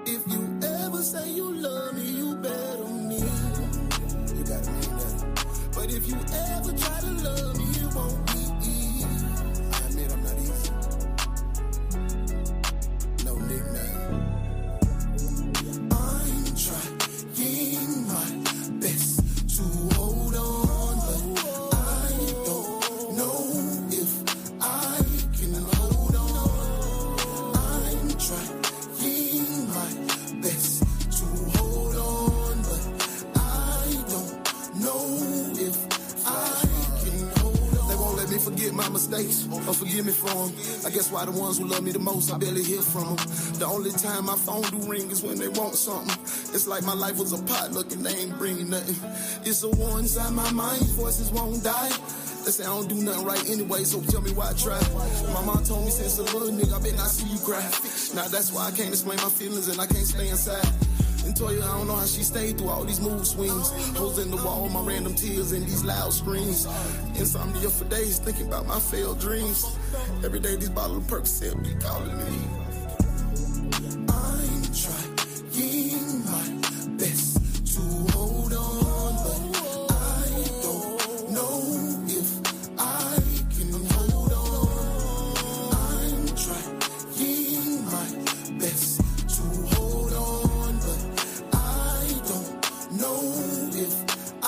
If you ever say you love me, you better mean it. You gotta mean that. But if you ever try to love me, it won't be easy. I admit I'm not easy. No nickname. I'm trying my best to hold on, but I don't know if I can hold on. I'm trying my best to hold on, but I don't know if I can hold on. They won't let me forget my mistakes or forgive me for them. I guess why the ones who love me the most, I barely hear from them. The only time my phone do ring is when they want something. It's like my life was a potluck and they ain't bringing nothing. It's a war inside my mind, voices won't die. They say I don't do nothing right anyway, so tell me why I try. My mom told me since a little nigga, I bet not see you cry. Now that's why I can't explain my feelings and I can't stay inside. And Toya, I don't know how she stayed through all these mood swings. Holes in the wall, my random tears and these loud screams. Insomnia for days, thinking about my failed dreams. Every day these bottles of Percocet be calling me. I'm trying my best to hold on, but I don't know if I can hold on. I'm trying my best to hold on, but I don't know if I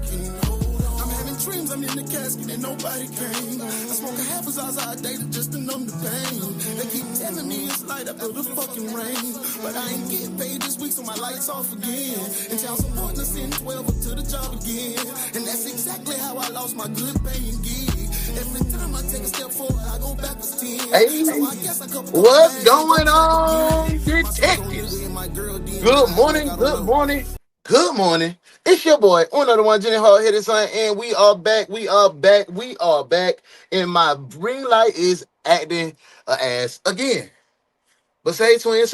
can hold on. I'm having dreams, I'm in the casket and nobody came. I smoke a half a Zaza a day just to numb the pain. They keep telling me it's light after the fucking rain, but I ain't getting paid this week, so my lights off again. And child support to send 12 up to the job again. And that's exactly how I lost my good paying gig. Every time I take a step forward, I go backwards 10. Hey, So I guess I what's going on, detectives? Good morning, good morning, good morning. It's your boy, UnoDaOne, Jenny Hard-Headed Son, and we are back, we are back, we are back. And my ring light is acting a ass again. But say twin,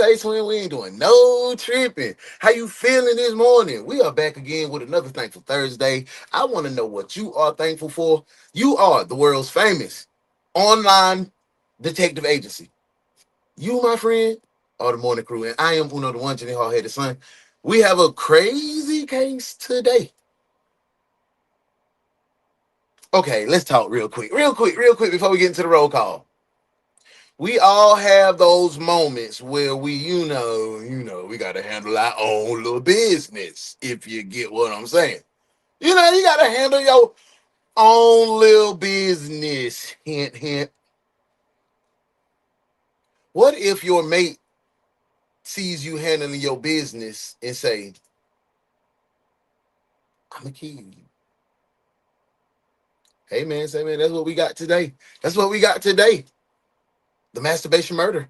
we ain't doing no tripping. How you feeling this morning? We are back again with another Thankful Thursday. I want to know what you are thankful for. You are the world's famous online detective agency. You, my friend, are the morning crew, and I am UnoDaOne, Jenny Hard-Headed Son. We have a crazy case today. Okay, let's talk real quick before we get into the roll call. We all have those moments where we, we got to handle our own little business, if you get what I'm saying. You got to handle your own little business. Hint, hint. What if your mate sees you handling your business and say, I'm going to kill you? Hey, man, that's what we got today. That's what we got today. The masturbation murder.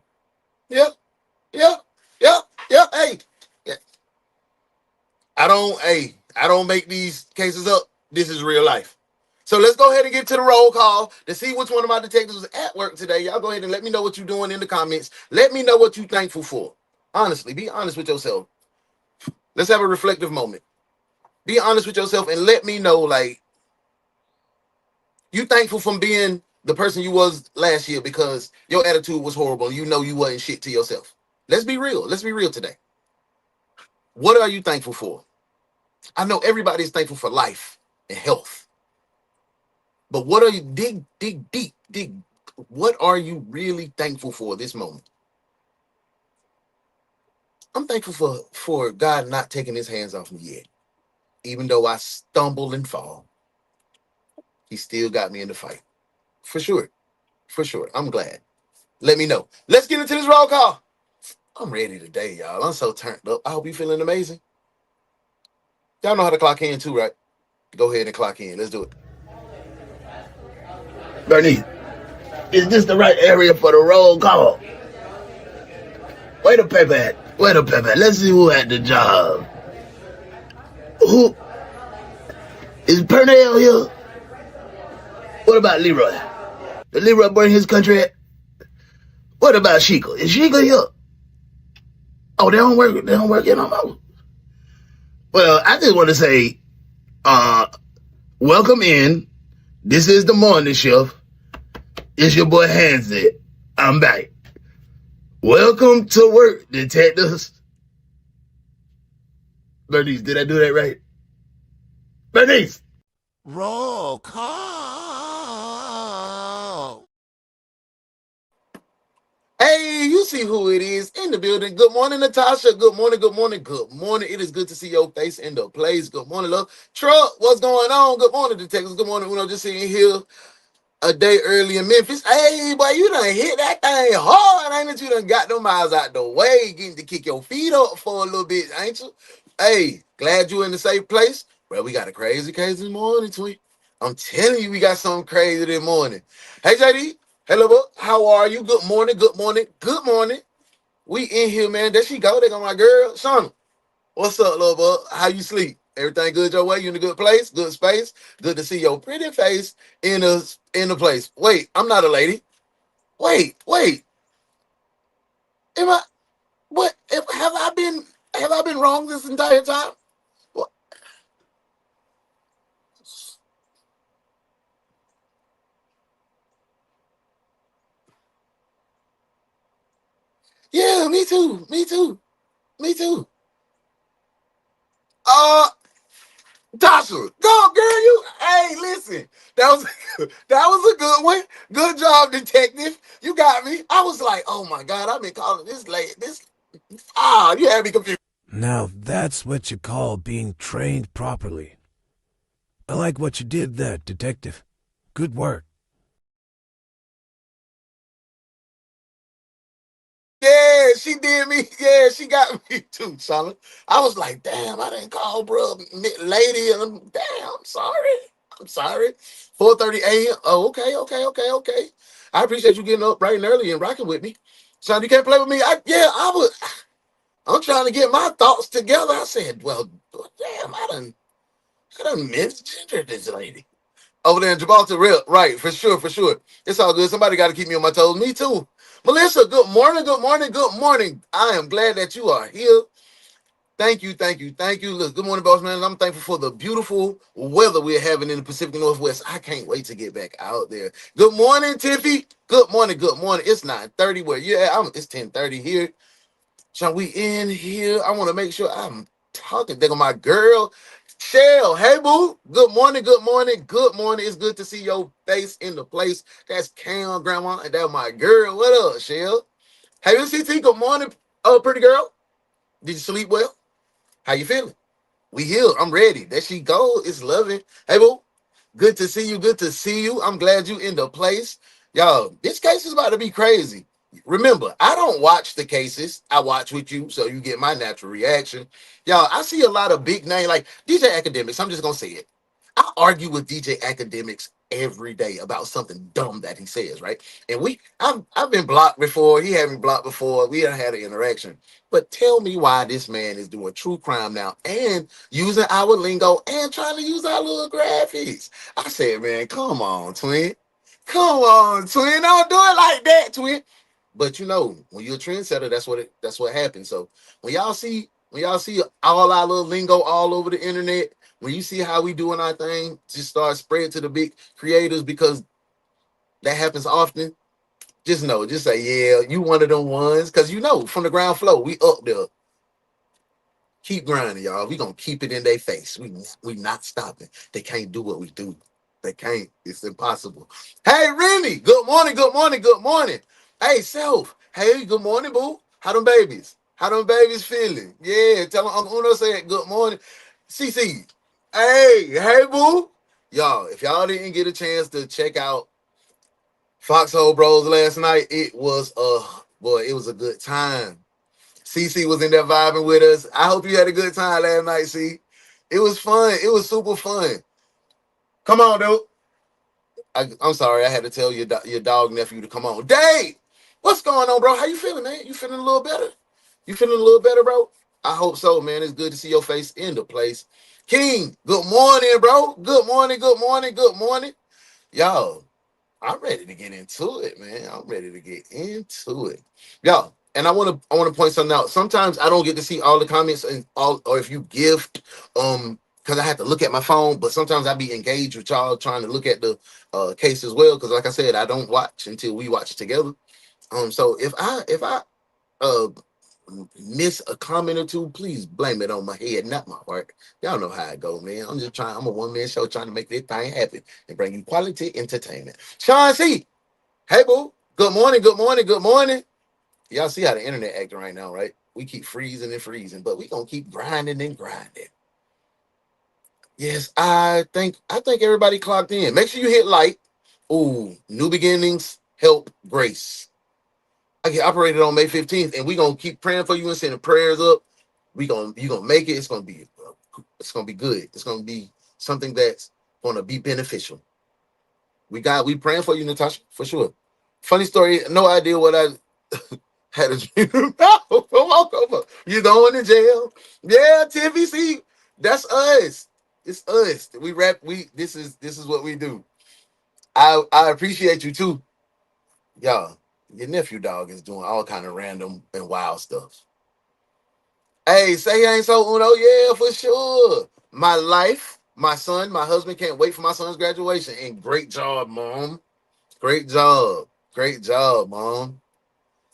Yep. Hey. Yeah. I don't make these cases up. This is real life. So let's go ahead and get to the roll call to see which one of my detectives was at work today. Y'all go ahead and let me know what you're doing in the comments. Let me know what you're thankful for. Honestly, be honest with yourself. Let's have a reflective moment. Be honest with yourself and let me know, like, you thankful from being the person you was last year because your attitude was horrible. You wasn't shit to yourself. Let's be real. Let's be real today. What are you thankful for? I know everybody's thankful for life and health. But what are you, dig deep. What are you really thankful for this moment? I'm thankful for God not taking his hands off me yet. Even though I stumble and fall, he still got me in the fight. For sure. I'm glad. Let me know. Let's get into this roll call. I'm ready today, y'all. I'm so turned up. I hope you're feeling amazing. Y'all know how to clock in too, right? Go ahead and clock in. Let's do it. Bernice, is this the right area for the roll call? Where the paper at? Let's see who had the job. Who? Is Pernell here? What about Leroy? Did Leroy bring his country at? What about Sheikah? Is Sheikah here? Oh, they don't work in no more. Well, I just want to say, welcome in. This is the morning shift. It's your boy Hansen. I'm back. Welcome to work, detectives. Bernice, did I do that right? Bernice! Roll call. Hey, you see who it is in the building. Good morning, Natasha. Good morning, good morning, good morning. It is good to see your face in the place. Good morning, love. Truck, what's going on? Good morning, detectives. Good morning, Uno. Just sitting here a day early in Memphis. Hey, boy, you done hit that thing hard, ain't it? You done got them miles out the way, getting to kick your feet up for a little bit, ain't you? Hey, glad you in the safe place. Well, we got a crazy case this morning, tweet. I'm telling you, we got something crazy this morning. Hey, JD. Hello, bro. How are you? Good morning, good morning, good morning. We in here, man. There she go. They got my girl, Shauna. What's up, little bud? How you sleep? Everything good your way? You in a good place? Good space? Good to see your pretty face in a place. Wait, I'm not a lady. Wait. Am I what have I been wrong this entire time? What? Yeah, me too. Me too. Me too. Uh Tasha, go girl, you hey listen. That was that was a good one. Good job, detective. You got me. I was like, oh my god, I've been calling this late. You had me confused. Now that's what you call being trained properly. I like what you did there, detective. Good work. Yeah, she did me. Yeah, she got me too, Charlotte. I was like, damn, I didn't call bro lady. And damn, I'm sorry. I'm sorry. 4:30 a.m. Oh, okay. I appreciate you getting up bright and early and rocking with me. Son, you can't play with me. I'm trying to get my thoughts together. I said, well, damn, I done misgendered this lady. Over there in Gibraltar, real right, for sure. It's all good. Somebody got to keep me on my toes. Me too. Melissa, good morning, good morning, good morning. I am glad that you are here. Thank you. Look, good morning, boss man. I'm thankful for the beautiful weather we're having in the Pacific Northwest. I can't wait to get back out there. Good morning, Tiffy. Good morning. It's 9:30 where you at. It's 10:30 here. Shall we in here? I want to make sure I'm talking. Think of my girl, Shell. Hey, boo. Good morning. It's good to see your face in the place. That's Cam, Grandma, and that's my girl. What up, Shell? Hey, CT. Good morning, pretty girl. Did you sleep well? How you feeling? We here. I'm ready. There she go. It's loving. Hey, boo. Good to see you. I'm glad you in the place. Y'all, this case is about to be crazy. Remember, I don't watch the cases. I watch with you, so you get my natural reaction. Y'all, I see a lot of big name like DJ Academics. I'm just gonna say it. I argue with DJ Academics every day about something dumb that he says, right? And I've been blocked before. He had me blocked before. We had an interaction. But tell me why this man is doing true crime now and using our lingo and trying to use our little graphics. I said, man, come on, twin. Come on, twin. Don't do it like that, twin. But you know, when you're a trendsetter, that's what happens. So when y'all see all our little lingo all over the internet, when you see how we doing our thing, just start spread to the big creators because that happens often. Just know, just say, yeah, you one of them ones. Cause you know, from the ground floor, we up there. Keep grinding, y'all. We gonna keep it in their face. We not stopping. They can't do what we do. They can't. It's impossible. Hey, Remy. Good morning. Hey, Self. Hey, good morning, boo. How them babies? How them babies feeling? Yeah, tell them Uncle Uno said good morning. CC. Hey, boo. Y'all, if y'all didn't get a chance to check out Foxhole Bros last night, it was a good time. CC was in there vibing with us. I hope you had a good time last night, C. It was fun. It was super fun. Come on, dude. I'm sorry. I had to tell your dog nephew to come on. Dave, what's going on, bro? How you feeling, man? You feeling a little better? You feeling a little better, bro? I hope so, man. It's good to see your face in the place. King, good morning, bro. Good morning. Y'all, I'm ready to get into it, man. I'm ready to get into it. Y'all, and I want to point something out. Sometimes I don't get to see all the comments and all, or if you gift, because I have to look at my phone. But sometimes I be engaged with y'all trying to look at the case as well. Because like I said, I don't watch until we watch together. So if I uh miss a comment or two, please blame it on my head, not my heart. Y'all know how it go, man. I'm just trying. I'm a one-man show trying to make this thing happen and bring you quality entertainment. Sean C. Hey, boo. Good morning. Good morning. Good morning. Y'all see how the internet acting right now, right? We keep freezing and freezing, but we gonna keep grinding and grinding. Yes, I think everybody clocked in. Make sure you hit like. Ooh, new beginnings, help, grace. I get operated on May 15th, and we gonna keep praying for you and sending prayers up. You gonna make it. It's gonna be good. It's gonna be something that's gonna be beneficial. We praying for you, Natasha, for sure. Funny story. No idea what I had a dream about. Walk over. You going to jail? Yeah, Tiffy. See, that's us. It's us. We rap. This is what we do. I appreciate you too, y'all. Your nephew dog is doing all kind of random and wild stuff. Hey, say he ain't so Uno. Yeah, for sure. My life, my son, my husband can't wait for my son's graduation. And great job, mom. Great job. Great job, mom.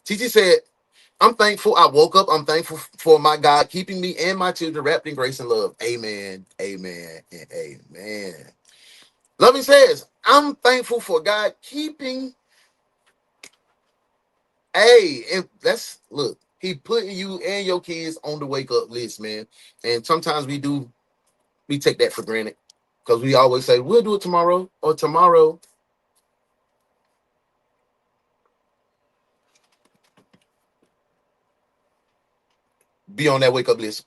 Titi said, I'm thankful I woke up. I'm thankful for my God keeping me and my children wrapped in grace and love. Amen. Amen. And amen. Loving says, I'm thankful for God keeping. Hey, and that's look, he putting you and your kids on the wake up list, man. And sometimes we take that for granted because we always say we'll do it tomorrow or tomorrow. Be on that wake up list.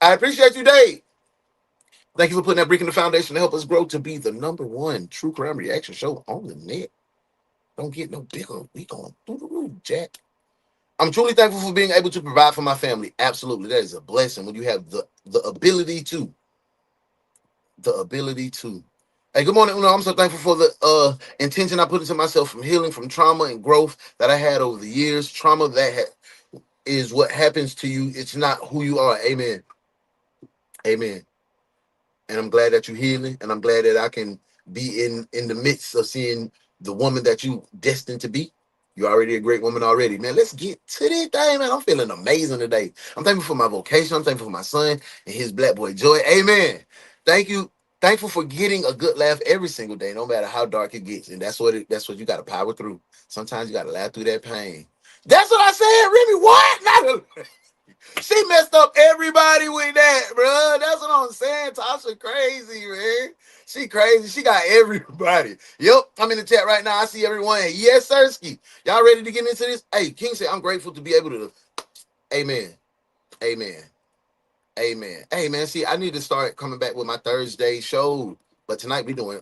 I appreciate you, Dave. Thank you for putting that brick in the foundation to help us grow to be the number one true crime reaction show on the net. Don't get no bigger. We going through the roof, Jack. I'm truly thankful for being able to provide for my family. Absolutely. That is a blessing when you have the ability to. The ability to. Hey, good morning, Uno. I'm so thankful for the intention I put into myself from healing from trauma and growth that I had over the years. Trauma is what happens to you. It's not who you are. Amen. Amen. And I'm glad that you're healing, and I'm glad that I can be in the midst of seeing the woman that you destined to be. You're already a great woman already, man. Let's get to this thing, man. I'm feeling amazing today. I'm thankful for my vocation. I'm thankful for my son and his black boy Joy. Amen. Thank you. Thankful for getting a good laugh every single day, no matter how dark it gets. And that's what you got to power through. Sometimes you got to laugh through that pain. That's what I said, Remy. What? She messed up everybody with that, bro. That's what I'm saying. Tasha crazy, man. She crazy. She got everybody. Yep. I'm in the chat right now. I see everyone. Yes, Sirski. Y'all ready to get into this? Hey, King said, I'm grateful to be able to. Amen. Amen. Amen. Hey, man. See, I need to start coming back with my Thursday show. But tonight we doing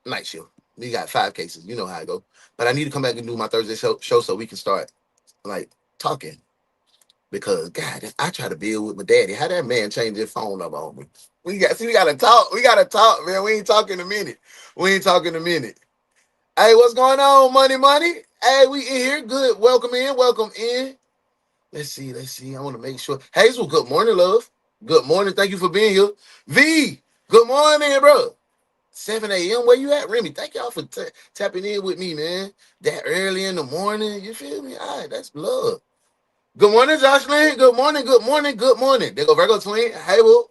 night shift. We got 5 cases. You know how I go. But I need to come back and do my Thursday show so we can start like talking. Because God, I try to build with my daddy. How that man changed his phone number on me? We gotta talk. We gotta talk, man. We ain't talking a minute. We ain't talking a minute. Hey, what's going on, money? Hey, we in here. Good. Welcome in. Welcome in. Let's see. I want to make sure. Hazel, good morning, love. Good morning. Thank you for being here. V, good morning, bro. 7 a.m. Where you at, Remy? Thank y'all for tapping in with me, man. That early in the morning. You feel me? All right, that's love. Good morning, Jocelyn. Good morning. There go Virgo twin. Hey, boo.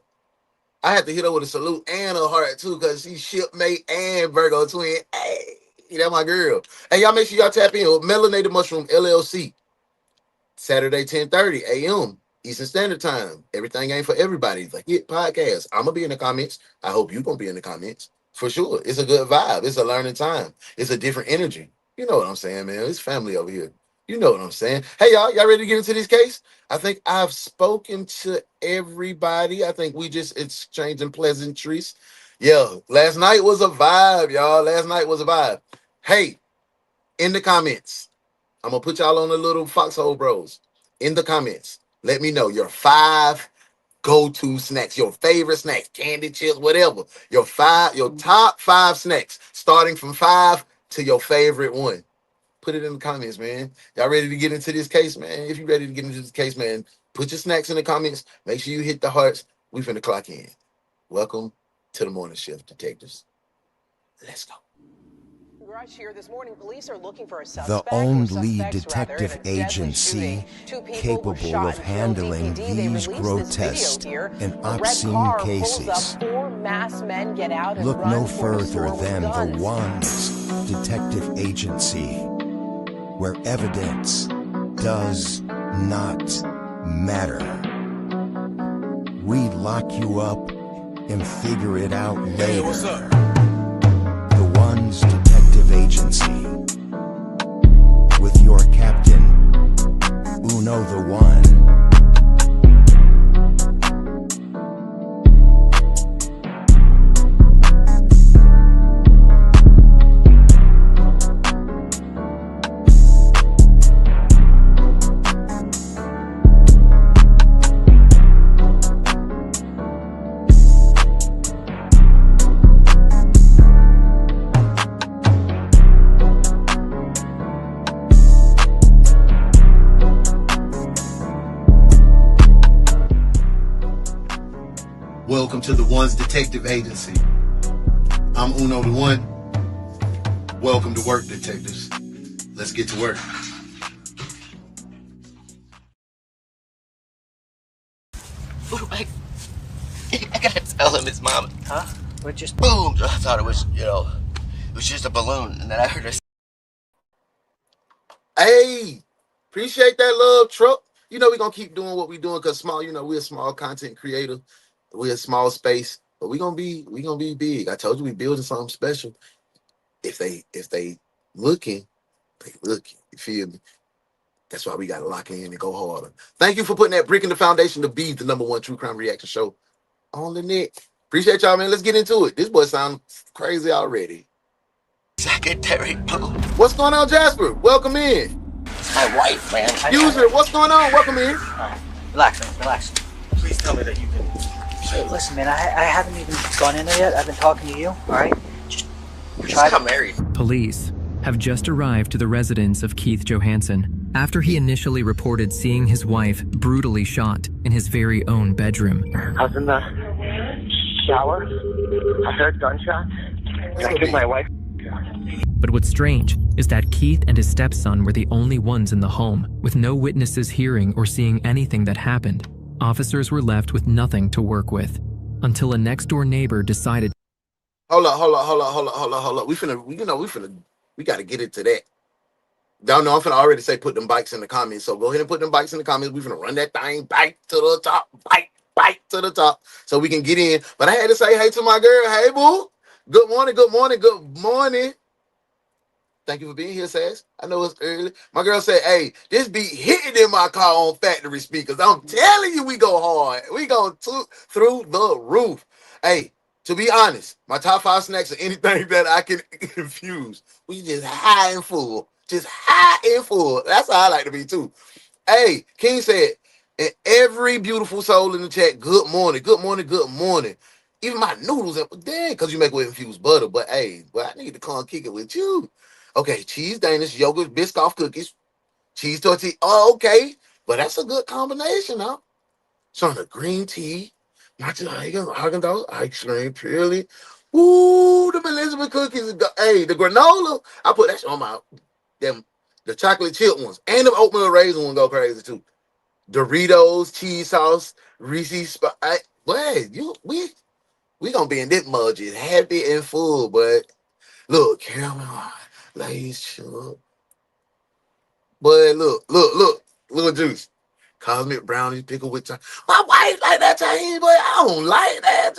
I had to hit her with a salute and a heart too, because she's shipmate and Virgo twin. Hey, that's my girl. Hey, y'all make sure y'all tap in with Melanated Mushroom LLC. Saturday, 10:30 a.m. Eastern Standard Time. Everything ain't for everybody. The Hit Podcast. I'm gonna be in the comments. I hope you're gonna be in the comments. For sure. It's a good vibe. It's a learning time. It's a different energy. You know what I'm saying, man. It's family over here. You know what I'm saying. Hey, y'all ready to get into this case? I think I've spoken to everybody. I think we just exchanging pleasantries. Yeah, last night was a vibe, y'all. Last night was a vibe. Hey, in the comments, I'm gonna put y'all on a little foxhole, bros. In the comments, let me know your 5 go-to snacks, your favorite snacks, candy, chips, whatever. Your top 5 snacks, starting from 5 to your favorite one. Put it in the comments, man. Y'all ready to get into this case, man? If you're ready to get into this case, man, put your snacks in the comments. Make sure you hit the hearts. We finna clock in. Welcome to the morning shift, detectives. Let's go. Rush here this morning. Police are looking for a The suspect. only detective agency capable of handling these grotesque and obscene cases. Look no further than the one's detective agency, where evidence does not matter. We lock you up and figure it out later. Hey, what's up? The one's detective agency, with your captain, UnoDaOne. Welcome to the One's Detective Agency. I'm UnoDaOne. Welcome to work, detectives. Let's get to work. I gotta tell him his mom. Huh? What just... Boom! I thought it was, it was just a balloon, and then I heard her. Hey, appreciate that love, truck. You know we're gonna keep doing what we're doing because small, we're a small content creator. We're a small space, but we're gonna be big. I told you we building something special. If they looking, they looking. You feel me? That's why we gotta lock in and go harder. Thank you for putting that brick in the foundation to be the #1 true crime reaction show on the net. Appreciate y'all, man. Let's get into it. This boy sounds crazy already. Secretary, boom. What's going on, Jasper? Welcome in. It's my wife, man. User, what's going on? Welcome in. Relax, man. Relax. Please tell me that you can. Hey, listen, man. I haven't even gone in there yet. I've been talking to you. All right. We just got married. Police have just arrived to the residence of Keith Johansen after he initially reported seeing his wife brutally shot in his very own bedroom. I was in the shower. I heard gunshots. And I took my wife. But what's strange is that Keith and his stepson were the only ones in the home, with no witnesses hearing or seeing anything that happened. Officers were left with nothing to work with until a next-door neighbor decided. Hold up. We gotta get into that. Don't know. I'm finna already say put them bikes in the comments. So go ahead and put them bikes in the comments. We finna run that thing back to the top, bike to the top, so we can get in. But I had to say hey to my girl. Hey, boo. Good morning. Thank you for being here, Sass. I know it's early. My girl said, hey, this beat hitting in my car on factory speakers. I'm telling you, we go hard. We go through the roof. Hey, to be honest, my top 5 snacks are anything that I can infuse. We just high and full. Just high and full. That's how I like to be, too. Hey, King said, and every beautiful soul in the chat, good morning. Even my noodles, damn, because you make with infused butter. But hey, I need to come kick it with you. Okay, cheese Danish, yogurt, Biscoff cookies, cheese tortilla. Oh, okay. But that's a good combination, huh? Some of green tea, matcha Haagen-Dazs, ice cream, purely. Ooh, the Elizabeth cookies. Hey, the granola. I put that shit on the chocolate chip ones. And the oatmeal raisin one go crazy, too. Doritos, cheese sauce, Reese's. We gonna be in this mud just happy and full, but look, caramel, Lay's sugar. But look, juice. Cosmic brownies, pickle with time. My wife like that Chinese, but I don't like that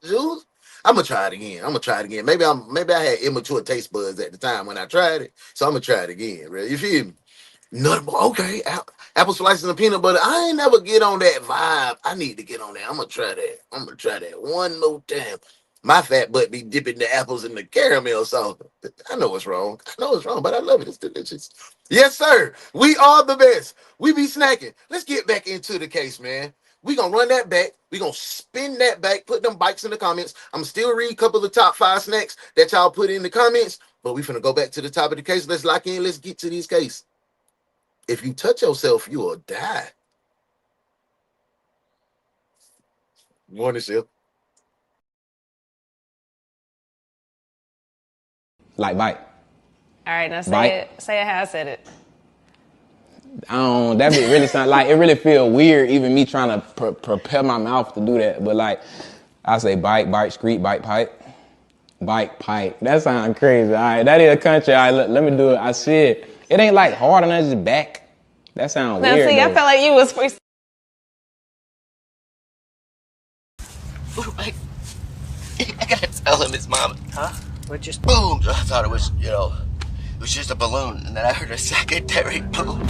juice. I'm gonna try it again. Maybe I had immature taste buds at the time when I tried it, so I'm gonna try it again. Right? You feel me? Okay. Apple slices and peanut butter. I ain't never get on that vibe. I need to get on that. I'm gonna try that one more time. My fat butt be dipping the apples in the caramel sauce. I know it's wrong, but I love it. It's delicious. Yes, sir. We are the best. We be snacking. Let's get back into the case, man. We gonna run that back. We gonna spin that back. Put them bikes in the comments. I'm still read a couple of the top 5 snacks that y'all put in the comments, but we finna go back to the top of the case. Let's lock in. Let's get to these cases. If you touch yourself, you will die. Morning, Sil. Like bite. All right, now Bite. say it. Say it how I said it. That be really sound like it really feel weird even me trying to prepare my mouth to do that. But like I say bite, bite, street, bite, pipe. Bike, pipe. That sounds crazy. All right, that is a country. All right, let me do it. I see it. It ain't like hard enough, just back. That sounds Now weird. see, though. I felt like you was free. I gotta tell him his mom. Huh? What just? Boom! I thought it was, it was just a balloon, and then I heard a secondary boom.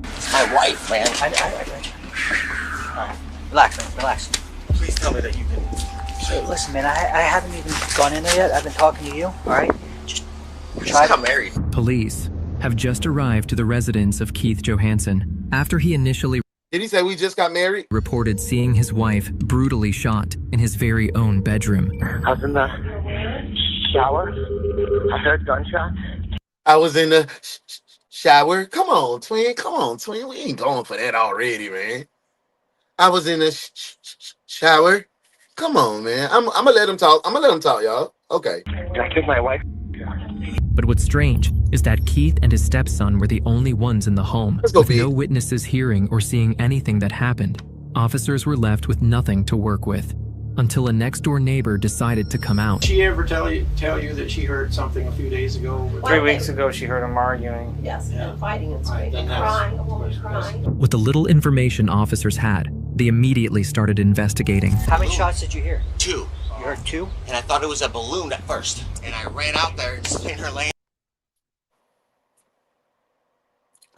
It's my wife, man. I got you. All right. Relax, man. Relax. Please tell me that you can. Listen, man, I haven't even gone in there yet. I've been talking to you, all right? Just I got married. Police have just arrived to the residence of Keith Johansen after he initially Did he say we just got married? reported seeing his wife brutally shot in his very own bedroom. I was in the shower. I heard gunshots. I was in the shower. Come on, twin. Come on, twin. We ain't going for that already, man. I was in the shower. Come on, man. I'm gonna let him talk. I'm gonna let him talk, y'all. Okay. I killed my wife. But what's strange is that Keith and his stepson were the only ones in the home, Let's go, with Pete. no witnesses hearing or seeing anything that happened. Officers were left with nothing to work with, until a next-door neighbor decided to come out. Did she ever tell you that she heard something a few days ago? 3 weeks ago, she heard him arguing. Yes, Yeah. and fighting and Right, screaming, then crying, a woman crying. With the little information officers had, they immediately started investigating. How many shots did you hear? 2. You heard 2? And I thought it was a balloon at first. And I ran out there and seen her laying.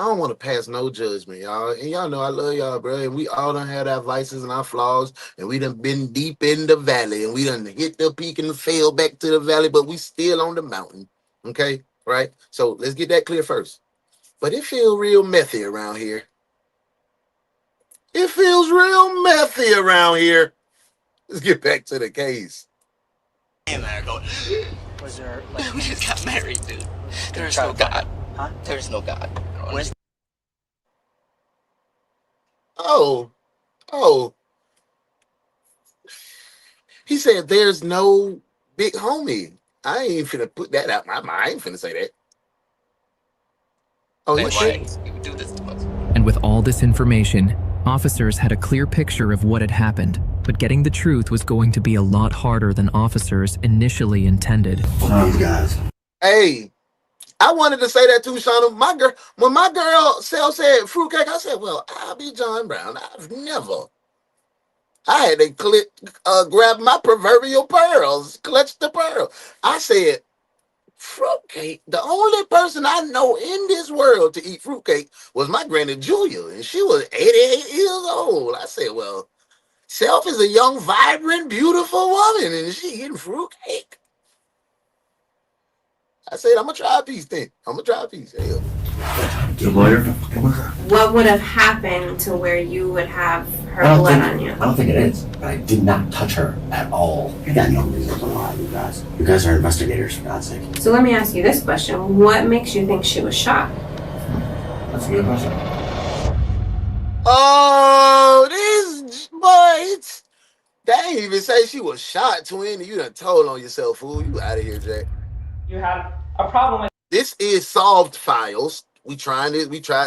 I don't want to pass no judgment, y'all. And y'all know I love y'all, bro. And we all done had our vices and our flaws. And we done been deep in the valley. And we done hit the peak and fell back to the valley. But we still on the mountain. Okay? Right? So let's get that clear first. But it feels real methy around here. It feels real methy around here. Let's get back to the case. And there going, Was there like? we just got married, dude. There's try no to- God. Huh? There's no God. Where's Oh. He said there's no big homie. I ain't finna put that out my mind. I ain't finna say that. Oh, you why should. you would do this to us? And with all this information, officers had a clear picture of what had happened, but getting the truth was going to be a lot harder than officers initially intended. Hey, I wanted to say that too, Shauna. When my girl Sel said fruitcake, I said, well, I'll be John Brown. I had to grab my proverbial pearls, clutch the pearl. I said, fruitcake. The only person I know in this world to eat fruitcake was my granny Julia, and she was 88 years old. I said, well, Self is a young, vibrant, beautiful woman, and she eating fruitcake. I said, I'm gonna try a piece then. I'm gonna try a piece. Hell. What would have happened to where you would have her blood on you? I don't think it is, but I did not touch her at all. You got no reason to lie, you guys. You guys are investigators, for God's sake. So let me ask you this question. What makes you think she was shot? That's a good question. Oh, these boys. They ain't even say she was shot, twin. You done told on yourself, fool. You out of here, Jack. You have a problem with. This is Solved Files. We tried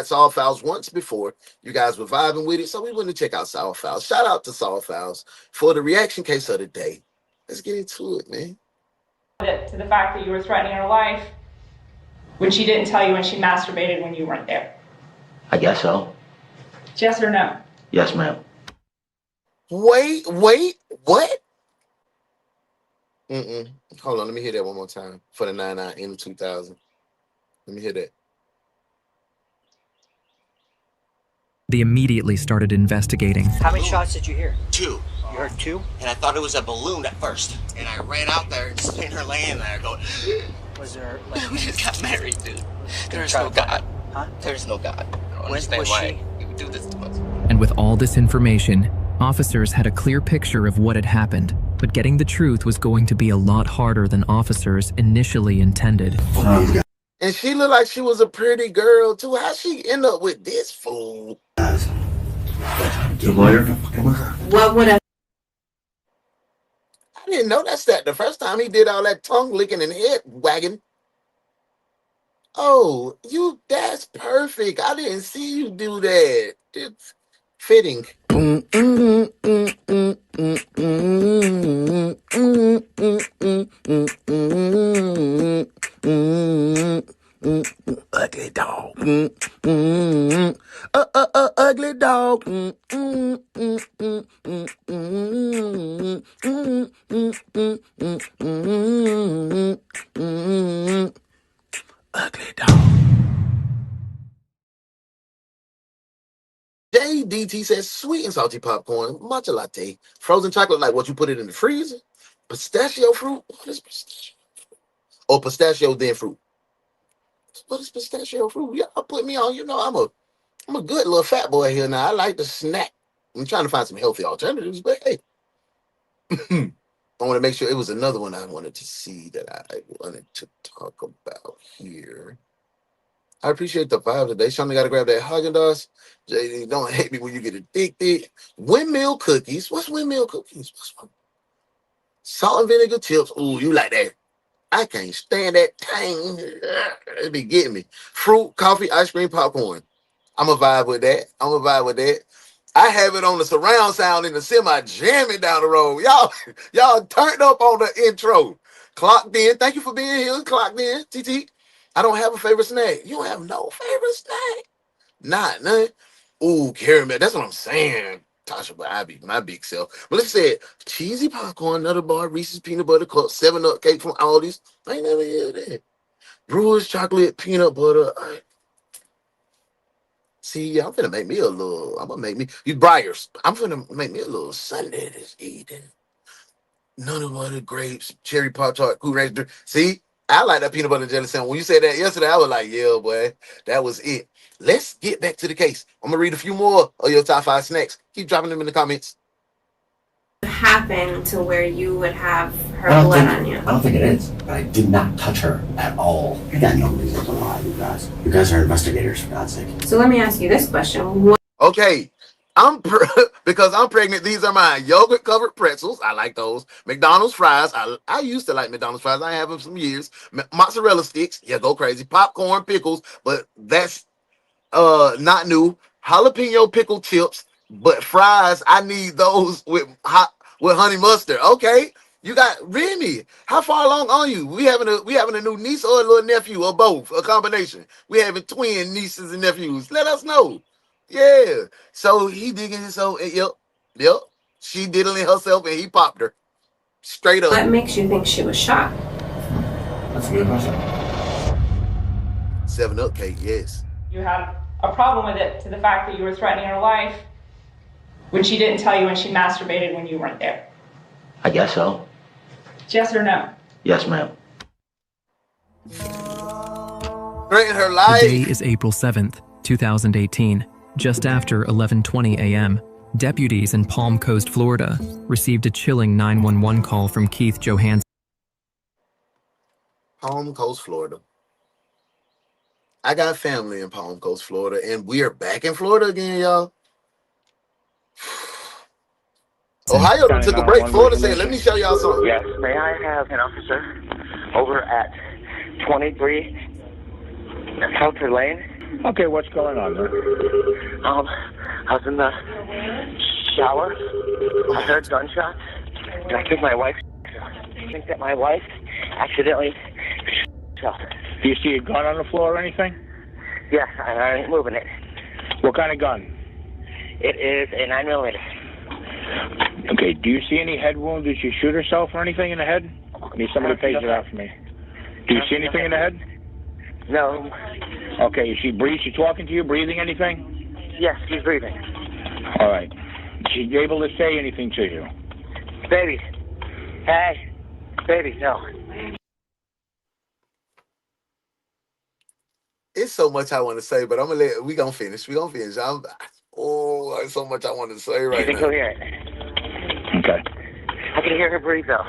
Solved Files once before. You guys were vibing with it, so we went to check out Solved Files. Shout out to Solved Files for the reaction case of the day. Let's get into it, man. To the fact that you were threatening her life when she didn't tell you when she masturbated when you weren't there. I guess so. Yes or no? Yes, ma'am. Wait, what? Hold on, let me hear that one more time for the 99 in 2000. Let me hear that. They immediately started investigating. How many shots did you hear? 2. You heard 2? And I thought it was a balloon at first. And I ran out there and seen her laying there going, Was there like? we just got married, dude. There's try no to- God. Huh? There's no God. I don't Was understand why she- you would do this to us. And with all this information, officers had a clear picture of what had happened, but getting the truth was going to be a lot harder than officers initially intended. And she looked like she was a pretty girl, too. How'd she end up with this fool? What would have? I didn't notice that the first time he did all that tongue licking and head wagging. Oh, that's perfect. I didn't see you do that. It's fitting. Ugly dog. Ugly dog. Ugly dog. JDT says sweet and salty popcorn, matcha latte, frozen chocolate like what you put it in the freezer, pistachio fruit. What is pistachio? Or pistachio then fruit. What is pistachio fruit? Y'all put me on. I'm a good little fat boy here now. I like to snack. I'm trying to find some healthy alternatives, but hey. I want to make sure it was another one I wanted to see that I wanted to talk about here. I appreciate the vibe today. Shawnee got to grab that Haagen-Dazs. JD, don't hate me when you get addicted. Windmill cookies. What's windmill cookies? Salt and vinegar chips. Ooh, you like that? I can't stand that tang. It be getting me. Fruit, coffee, ice cream, popcorn. I'm a vibe with that. I have it on the surround sound in the semi jamming down the road. Y'all turned up on the intro. Clocked in. Thank you for being here. Clocked in. TT. I don't have a favorite snack. You don't have no favorite snack? Not none. Ooh, caramel. That's what I'm saying. Tasha, but I be my big self. But let's say cheesy popcorn, Nutter Bar, Reese's Peanut Butter Cup, 7-Up cake from Aldi's. I ain't never heard that. Brewers chocolate, peanut butter. See, I'm gonna make me a little. I'm gonna make me you Briars. I'm gonna make me a little Sunday this evening. None of butter, grapes, cherry pop tart, Kool Ranch drink. See, I like that peanut butter jelly sandwich. When you said that yesterday, I was like, yeah, boy, that was it. Let's get back to the case. I'm gonna read a few more of your top 5 snacks. Keep dropping them in the comments. Happen to where you would have her blood on you? I don't think it is. But I did not touch her at all. I got no reason to lie, you guys. You guys are investigators, for God's sake. So let me ask you this question. Okay, because I'm pregnant. These are my yogurt covered pretzels. I like those. McDonald's fries. I used to like McDonald's fries. I have them some years. Mozzarella sticks. Yeah, go crazy. Popcorn, pickles, but that's not new. Jalapeno pickle chips, but fries. I need those with honey mustard. Okay, you got Remy. How far along are you? We having a new niece or a little nephew or both? A combination. We having twin nieces and nephews. Let us know. Yeah. So he digging himself. Yep. She diddling herself and he popped her. Straight up. What makes you think she was shot? That's a good question. 7-Up cake, yes. You had a problem with it to the fact that you were threatening her life when she didn't tell you when she masturbated when you weren't there. I guess so. Yes or no? Yes, ma'am. Threaten her life. The day is April 7th, 2018. Just after 11:20 a.m., deputies in Palm Coast, Florida, received a chilling 911 call from Keith Johansen. Palm Coast, Florida. I got family in Palm Coast, Florida, and we are back in Florida again, y'all. Ohio took a break. Florida said, let me show y'all something. Yes, may I have an officer over at 23 Helter Lane? Okay, what's going on there? I was in the shower. I heard gunshots, and I think that my wife accidentally shot herself. Do you see a gun on the floor or anything? Yeah, I ain't moving it. What kind of gun? It is a 9mm. Okay, do you see any head wounds? Did she shoot herself or anything in the head? Need somebody to page it out for me. Do you see anything in the head? No. Okay, is she talking to you, breathing anything? Yes, she's breathing. All right. Is she able to say anything to you? Baby. Hey. Baby, no. It's so much I want to say, but we gonna finish. There's so much I want to say right now. You can hear it. Okay. I can hear her breathe though.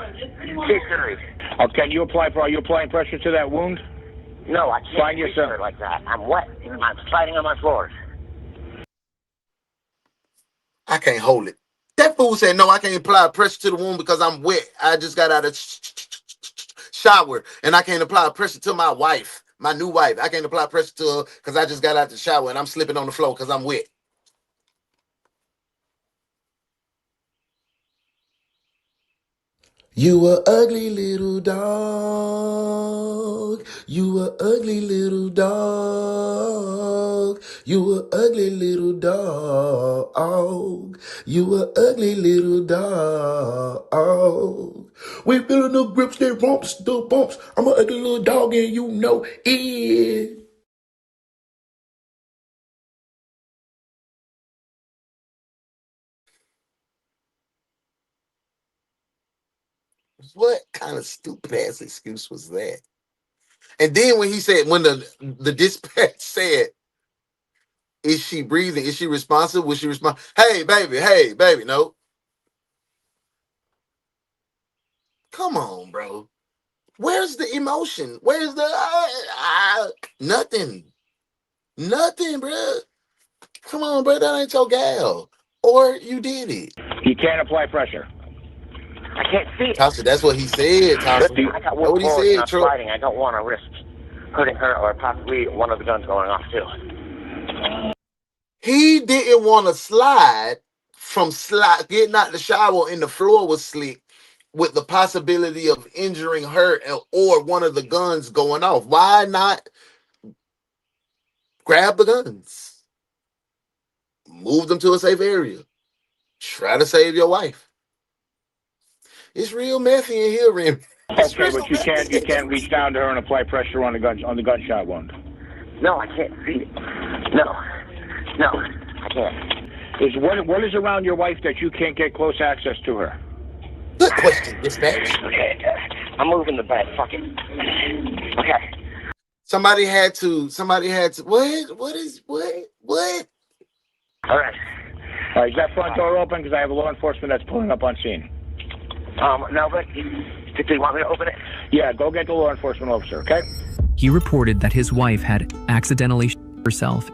She's hurried. Okay, are you applying pressure to that wound? No, I can't reach her like that. I'm wet. I'm sliding on my floors. I can't hold it. That fool said, no, I can't apply pressure to the wound because I'm wet. I just got out of shower and I can't apply pressure to my wife, my new wife. I can't apply pressure to her because I just got out the shower and I'm slipping on the floor because I'm wet. You a ugly little dog. You a ugly little dog. You a ugly little dog. You a ugly little dog. We feeling the grips, they bumps, the bumps. I'm a ugly little dog and you know it. What kind of stupid ass excuse was that? And then when he said, when the dispatch said, is she breathing? Is she responsive? Will she respond? Hey, baby, no. Come on, bro. Where's the emotion? Where's the nothing? Nothing, bro. Come on, bro. That ain't your gal. Or you did it. You can't apply pressure. I can't see it. Tasha, that's what he said, Tasha. I got That's one what he forward said, and I'm Troy. sliding. I don't want to risk hurting her or possibly one of the guns going off too. He didn't want to slide from getting out the shower and the floor was slick with the possibility of injuring her or one of the guns going off. Why not grab the guns? Move them to a safe area. Try to save your wife. It's real messy in here, Remy. Okay, but you can't reach down to her and apply pressure on the gunshot wound. No, I can't see it. No, I can't. What is around your wife that you can't get close access to her? Good question, dispatch. Okay, I'm moving the bed. Fuck it. Okay. Somebody had to. What? All right. Is that front door open? Because I have a law enforcement that's pulling up on scene. No, but do you want me to open it? Yeah, go get the law enforcement officer, okay? He reported that his wife had accidentally shot herself.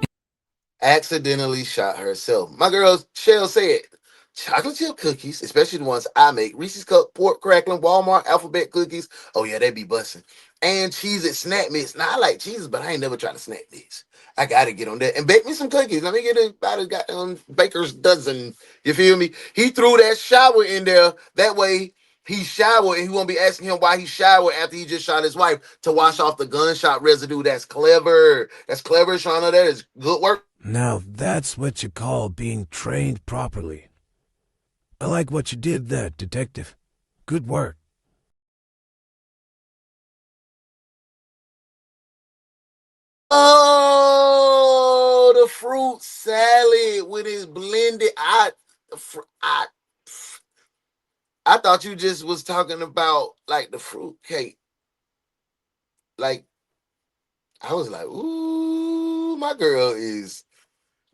Accidentally shot herself. My girl Shell said, chocolate chip cookies, especially the ones I make, Reese's Cup, pork crackling, Walmart alphabet cookies. Oh yeah, they be busting. And Cheez-It snack mix. Now I like cheeses, but I ain't never tried a snack mix. I gotta get on that and bake me some cookies. Let me get about a goddamn baker's dozen. You feel me? He threw that shower in there. That way he showered and he won't be asking him why he showered after he just shot his wife to wash off the gunshot residue. That's clever. That's clever, Shauna. That is good work. Now that's what you call being trained properly. I like what you did there, detective. Good work. Oh, the fruit salad with his blended. I thought you just was talking about like the fruit cake. Like, I was like, ooh, my girl is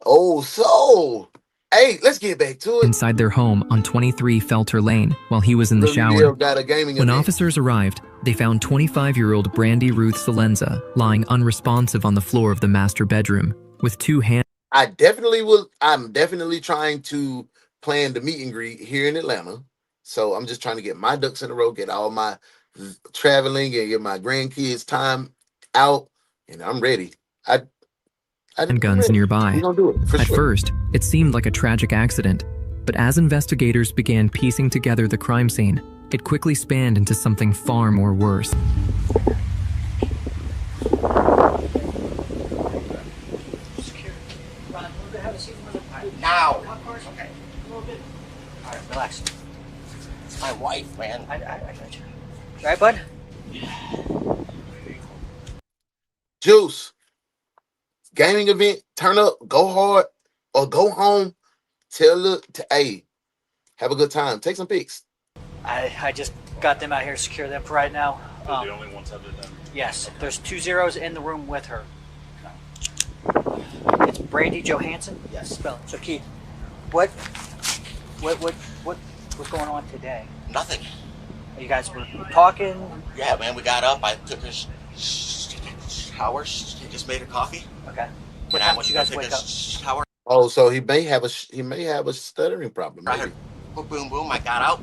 so. Hey, let's get back to it. Inside their home on 23 Felter Lane while he was in the shower. When officers arrived, they found 25-year-old Brandy Ruth Salenza lying unresponsive on the floor of the master bedroom with two hands. I'm definitely trying to plan the meet and greet here in Atlanta. So I'm just trying to get my ducks in a row, get all my traveling and get my grandkids time out, and I'm ready. And guns nearby. We're gonna do it, for At sure. first, it seemed like a tragic accident, but as investigators began piecing together the crime scene, it quickly spanned into something far more worse. Now. Okay. All right, relax. It's my wife, man. I got you. All right, bud? Juice. Gaming event, turn up, go hard, or go home. Tell hey, have a good time. Take some pics. I just got them out here, secure them for right now. They're the only ones other than. Yes, there's 2 zeros in the room with her. It's Brandy Johansen. Yes. Spell it. So Keith, what's going on today? Nothing. You guys were talking. Yeah, man, we got up. I took a shower. She just made her coffee. Okay. What time did you guys wake up? Shower. Oh, so he may have a stuttering problem. Maybe. boom, boom, boom. I got out,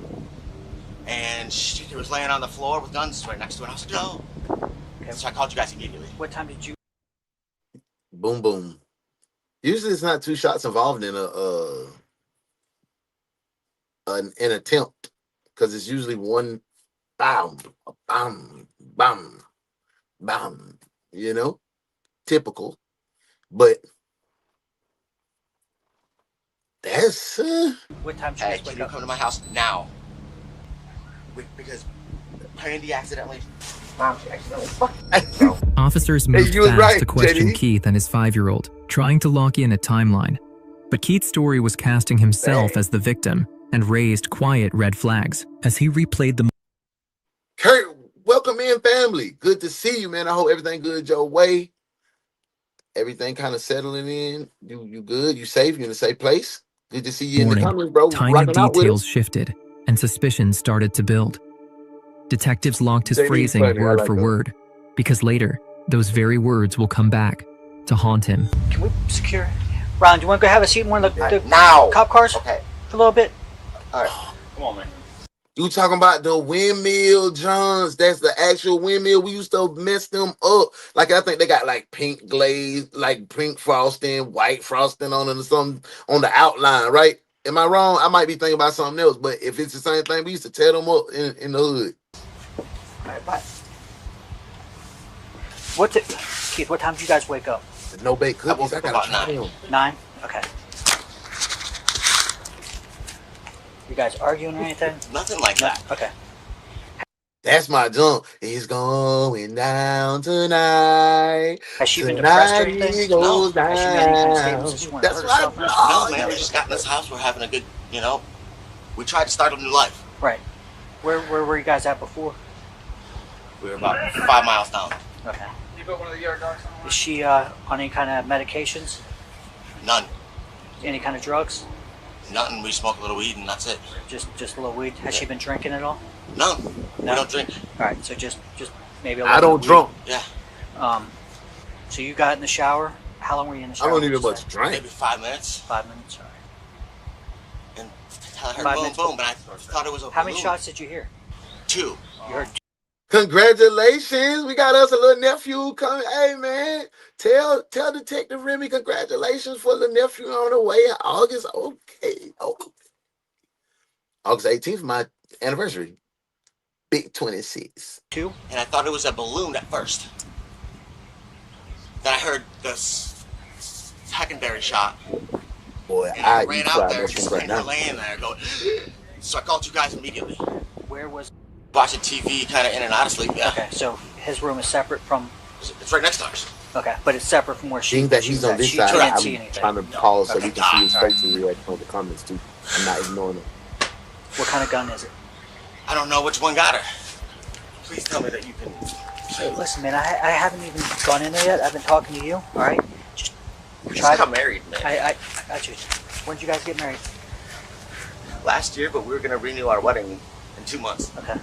and she was laying on the floor with guns right next to her. And I was like, no. Okay. So I called you guys immediately. What time did you? Boom, boom. Usually, it's not two shots involved in an attempt, because it's usually one, bam, bam, bam, bam. You know, typical. But that's. What time did you guys wake Can you up? come to my house now? Because Randy accidentally. Mom, she accidentally. Officers moved you was fast right, to question JD. Keith and his 5-year-old, trying to lock in a timeline. But Keith's story was casting himself as the victim and raised quiet red flags as he replayed the. Kurt, welcome in, family. Good to see you, man. I hope everything good your way. Everything kind of settling in. You good? You safe? You in a safe place? Good to see you in the comments, bro. Tiny Rocking out with details us. shifted, and suspicions started to build. Detectives locked his JD phrasing funny, I word like for that. word, because later, those very words will come back to haunt him. Can we secure? Ron, do you want to go have a seat in one of the now cop cars? Okay. For a little bit. All right. Come on, man. You talking about the windmill, Johns? That's the actual windmill. We used to mess them up. Like, I think they got like pink glaze, like pink frosting, white frosting on it or something on the outline, right? Am I wrong? I might be thinking about something else, but if it's the same thing, we used to tear them up in the hood. All right, bye. Keith, what time did you guys wake up? No bake cookies. I about gotta try 9. them. 9? Okay. You guys arguing or anything? Nothing like that. Okay. That's my jump. It's going down tonight. Has she been depressed or Tonight anything? it goes down. Has she made any kind of statements that she wanted to That's hurt right. herself? No, man. We just got in this house. We're having a good, we tried to start a new life. Right. Where were you guys at before? We were about 5 miles down. Okay. You put one of the yard dogs on? Is she on any kind of medications? None. Any kind of drugs? Nothing. We smoke a little weed and that's it. Just a little weed. Has she been drinking at all? No. We don't drink. All right. So just maybe a little. I don't bit of drunk. Yeah. So you got in the shower. How long were you in the shower? I don't even would you much say? drink. Maybe 5 minutes. 5 minutes. All right. And I heard 5 boom, minutes. boom, but I thought it was a How many balloon. shots did you hear? 2. You heard. Congratulations. We got us a little nephew coming. Hey, man. Tell Detective Remy congratulations for the nephew on the way in August. Okay. August 18th, my anniversary. Big 26. 2? And I thought it was a balloon at first. Then I heard the secondary shot. Boy, And I I ran eat out fried there, mushrooms just right now. laying there going. So I called you guys immediately. Where was? Watching TV, kind of in and out of sleep. Yeah. Okay. So his room is separate from. It's right next to ours. Okay, but it's separate from where she. Being that she he's was on at. this She side, didn't see I'm anything. trying to pause so Okay. we can see his face and react on the comments too. I'm not ignoring them. What kind of gun is it? I don't know which one got her. Please tell me that you can. Hey, listen, man. I haven't even gone in there yet. I've been talking to you. All right. Just We try. just got married, man. I got you. When did you guys get married? Last year, but we were gonna renew our wedding in 2 months. Okay.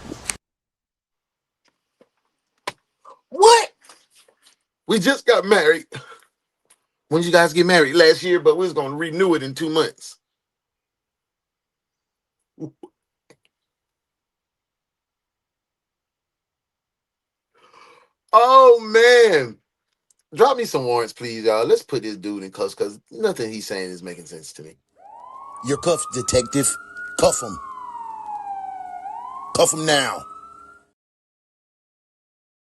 What? We just got married. When did you guys get married? Last year, but we was going to renew it in 2 months. Oh, man. Drop me some warrants, please, y'all. Let's put this dude in cuffs because nothing he's saying is making sense to me. You're cuffed, detective. Cuff him. Cuff him now.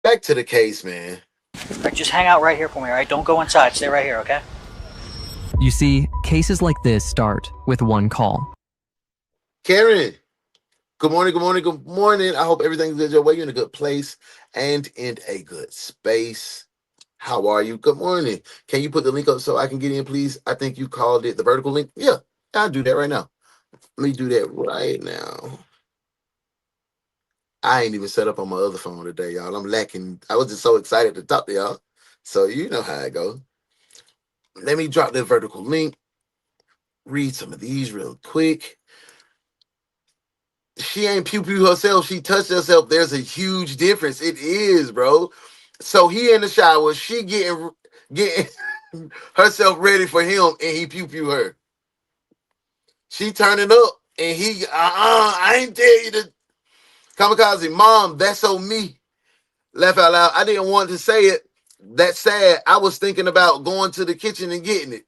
Back to the case, man. All right, just hang out right here for me. All right. Don't go inside. Stay right here. Okay. You see, cases like this start with one call. Karen, good morning, good morning, good morning. I hope everything's good your way. You're in a good place and in a good space. How are you? Good morning. Can you put the link up so I can get in, please? I think you called it the vertical link. Yeah, I'll do that right now. Let me do that right now. I ain't even set up on my other phone today, y'all. I'm lacking. I was just so excited to talk to y'all. So you know how it goes. Let me drop the vertical link. Read some of these real quick. She ain't pew-pew herself. She touched herself. There's a huge difference. It is, bro. So he in the shower. She getting herself ready for him, and he pew-pew her. She turning up, And he, I ain't tell you the kamikaze, mom, that's on me. Laugh out loud. I didn't want to say it. That's sad. I was thinking about going to the kitchen and getting it.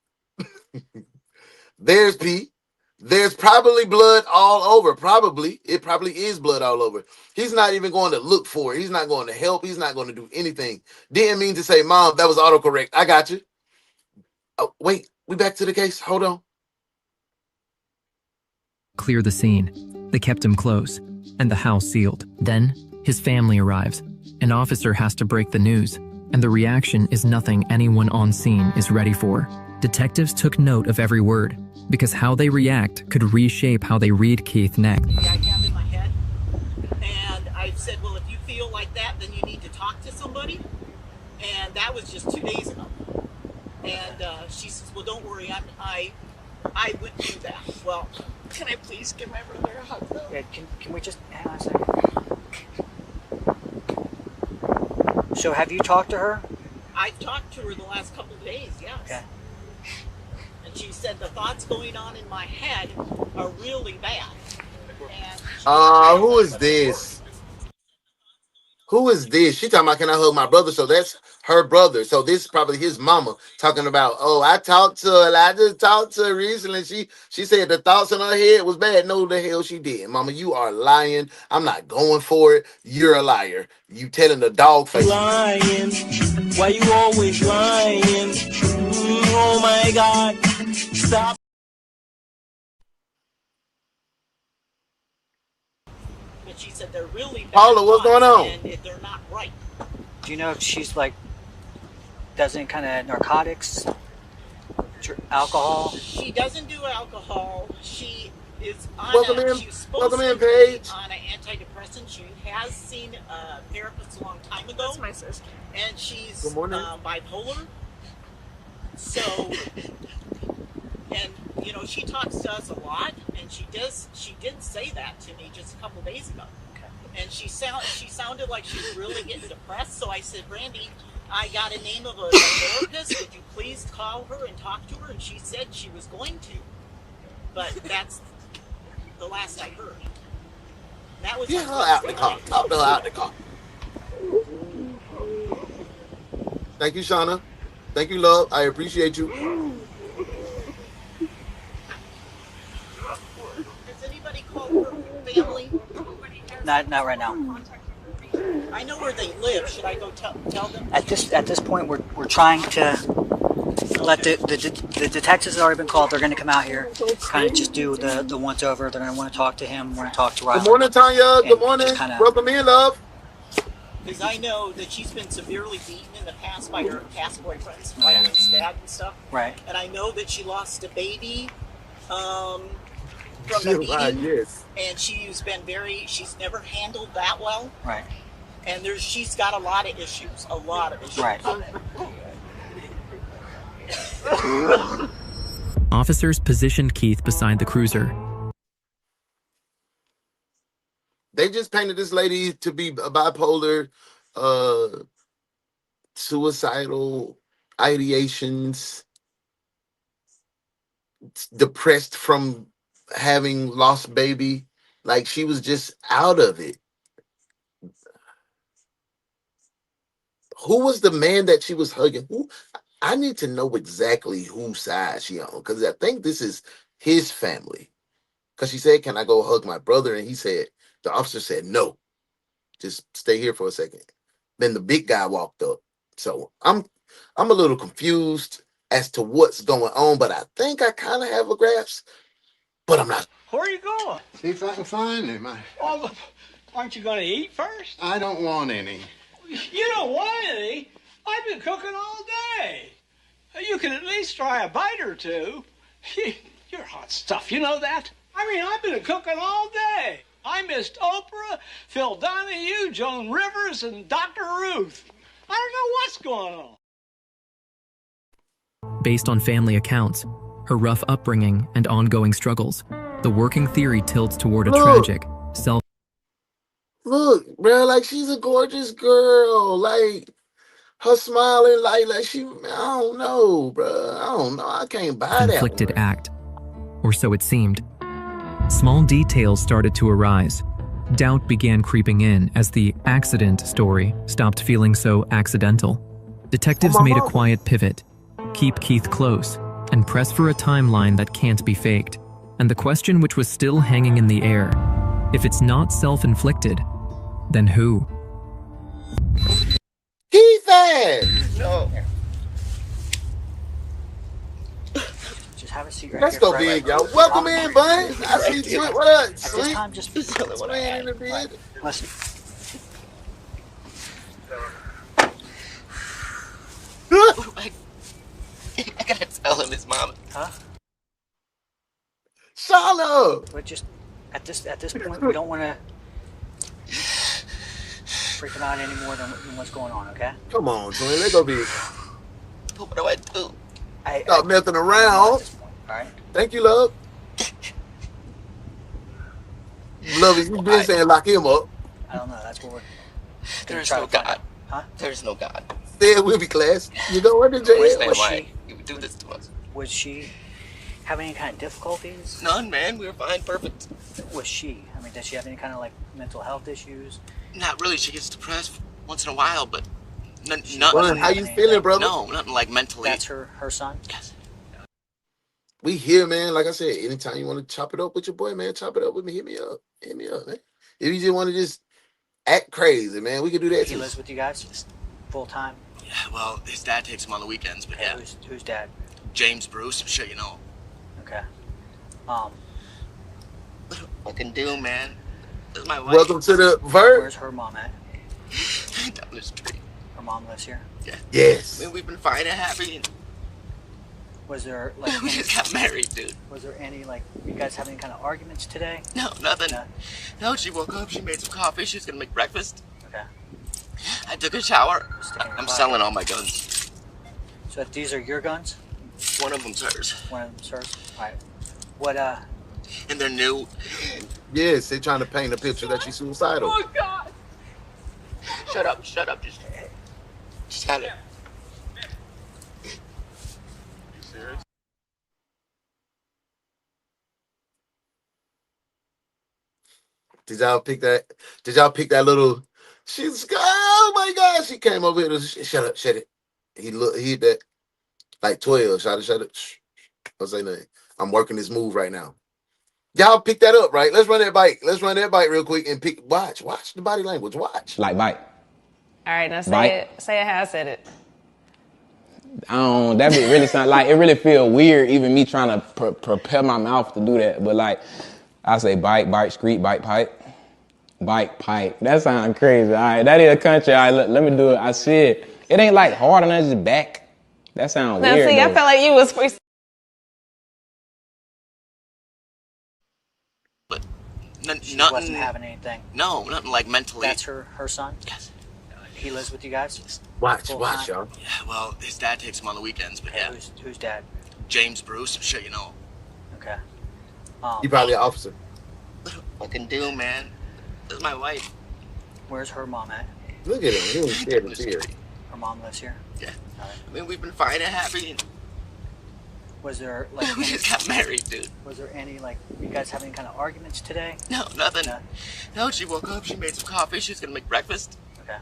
There's P. There's probably blood all over. Probably. It probably is blood all over. He's not even going to look for it. He's not going to help. He's not going to do anything. Didn't mean to say, mom, that was autocorrect. I got you. Oh, wait. We back to the case. Hold on. Clear the scene. They kept him close, and the house sealed. Then, his family arrives. An officer has to break the news, and the reaction is nothing anyone on scene is ready for. Detectives took note of every word, because how they react could reshape how they read Keith next. I have in my head, and I said, well, if you feel like that, then you need to talk to somebody. And that was just 2 days ago. And she says, well, don't worry, I wouldn't do that. Well, can I please give my brother a hug, though? Yeah, can we just hang on a second? So have you talked to her? I've talked to her the last couple of days, yes. Okay. And she said the thoughts going on in my head are really bad. Who is this? Who is this? She talking about, can I hug my brother? So that's her brother. So this is probably his mama talking about, oh, I talked to her. I just talked to her recently. She said the thoughts in her head was bad. No, the hell she didn't. Mama, you are lying. I'm not going for it. You're a liar. You telling the dog face. Lying. Why you always lying? Oh my God. Stop. But she said they're really bad. Paula, what's going on? And they're not right. Do you know if she's like, does any kind of narcotics, alcohol? She doesn't do alcohol. She is on she's supposed to be on an antidepressant. She has seen a therapist a long time ago. That's my sister. And she's bipolar. So, and you know, she talks to us a lot, and she did say that to me just a couple days ago. Okay. And she sounded like she was really getting depressed. So I said, Brandy, I got a name of a therapist. Would you please call her and talk to her? And she said she was going to. But that's the last I heard. That was Get her out the car. Talk to her out the car. Thank you, Shauna. Thank you, love. I appreciate you. Has anybody called her family? Not right now. I know where they live. Should I go tell them? At this point, we're trying to let the detectives have already been called. They're going to come out here, kind of just do the once over. They're going to want to talk to him. Want to talk to Riley. Good morning, Tanya. Good morning. Welcome in, love. Because I know that she's been severely beaten in the past by her past boyfriends, Riley's dad and stuff. Right. And I know that she lost a baby from a beating. Yes. And she's never handled that well. Right. And she's got a lot of issues. Right. Officers positioned Keith beside the cruiser. They just painted this lady to be a bipolar, suicidal ideations, depressed from having lost baby. Like she was just out of it. Who was the man that she was hugging? Who? I need to know exactly whose side she on, because I think this is his family. Because she said, can I go hug my brother? And the officer said, no, just stay here for a second. Then the big guy walked up. So I'm a little confused as to what's going on, but I think I kind of have a grasp, but I'm not. Where are you going? See if I can find him. Oh, aren't you going to eat first? I don't want any. You don't want any? I've been cooking all day. You can at least try a bite or two. You're hot stuff, you know that? I mean, I've been cooking all day. I missed Oprah, Phil Donahue, Joan Rivers, and Dr. Ruth. I don't know what's going on. Based on family accounts, her rough upbringing, and ongoing struggles, the working theory tilts toward a tragic, Look, bro, like she's a gorgeous girl. Like her smiling, like she, I don't know, bro. I don't know. I can't buy that. self-inflicted act. Or so it seemed. Small details started to arise. Doubt began creeping in as the accident story stopped feeling so accidental. Detectives made a quiet pivot, keep Keith close, and press for a timeline that can't be faked. And the question which was still hanging in the air, if it's not self-inflicted, then who? Keith ass! No. Just have a seat right Let's here. go big, y'all. Welcome in, bud. I see Sweet. What up, At this Sweet? time, just Man in the bed. listen. I gotta tell him his mom. Huh? Charlotte! But just at this point, we don't want to freak him out any more than what's going on. Okay? Come on, Twin. Let's go big. What do I do? Stop messing around. Alright. Thank you, love. Love it. You been saying lock him up. I don't know. That's what we're. There is no God. Huh? There is no God. Say it with me, class. You know what, jail? Why you would do this to us? Was she having any kind of difficulties? None, man. We were fine, perfect. Was she? I mean, does she have any kind of like mental health issues? Not really. She gets depressed once in a while, but nothing. How you feeling, brother? No, nothing like mentally. That's her son? Yes. We here, man. Like I said, anytime you want to chop it up with your boy, man, chop it up with me. Hit me up. Hit me up, man. If you just want to just act crazy, man, we can do that He too. lives with you guys full time? Yeah, well, his dad takes him on the weekends, but yeah. Who's dad? James Bruce, I'm sure you know. Okay. What I can do, man. This is my wife. Welcome to the Vert. Where's her mom at? Down the street. Her mom lives here? Yeah. Yes. I mean, we've been fine and happy. And Was there like we just got married, dude. Was there any like you guys having any kind of arguments today? No, nothing. No, she woke up, she made some coffee, she was gonna make breakfast. Okay. I took a shower. I'm selling all my guns. So these are your guns? One of them's hers. One of them's hers? Alright. What And they're new. Yes, they're trying to paint a picture that she's suicidal. Oh God! Shut up, just got it. You serious? Did y'all pick that? Did y'all pick that little? She's oh my God! She came over here. Shut up, shut it. He hit that like 12. Shut it. Shh. Don't say nothing. I'm working this move right now. Y'all pick that up, right? Let's run that bike. Let's run that bike real quick and watch the body language. Watch. Like bite. All right, now Bite. say it how I said it. That be really sound like it really feel weird even me trying to prepare my mouth to do that. But like I say bite, screet, bite, pipe. Bike, pipe. That sounds crazy. All right, that is a country. All right, let me do it. I said it ain't like hard on his back. That sounds Now weird. see, I felt like you was freestyle. She Nothing. wasn't having anything. No, nothing like mentally. That's her son? Yes. He lives with you guys? Watch, Full y'all. time? Yeah, well, his dad takes him on the weekends, but yeah. Who's dad? James Bruce, I'm sure you know. Okay. He probably an officer. What I can do, man. This is my wife. Where's her mom at? Look at him. He was scared to tears. Her mom lives here? Yeah. I mean, we've been fine and happy. And Was there like we just got married, dude. Was there any like you guys having any kind of arguments today? No, nothing. No, she woke up, she made some coffee, she was gonna make breakfast. Okay.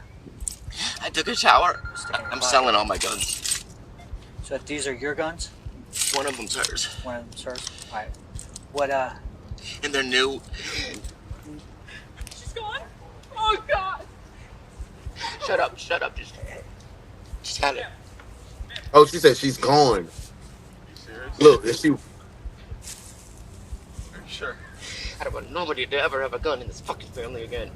I took a shower. I'm selling all my guns. So these are your guns? One of them's hers. One of them's hers? Alright. What And they're new. She's gone. Oh God. Shut up, just got it. Oh, she said she's gone. Look, is she? Are you sure? I don't want nobody to ever have a gun in this fucking family again.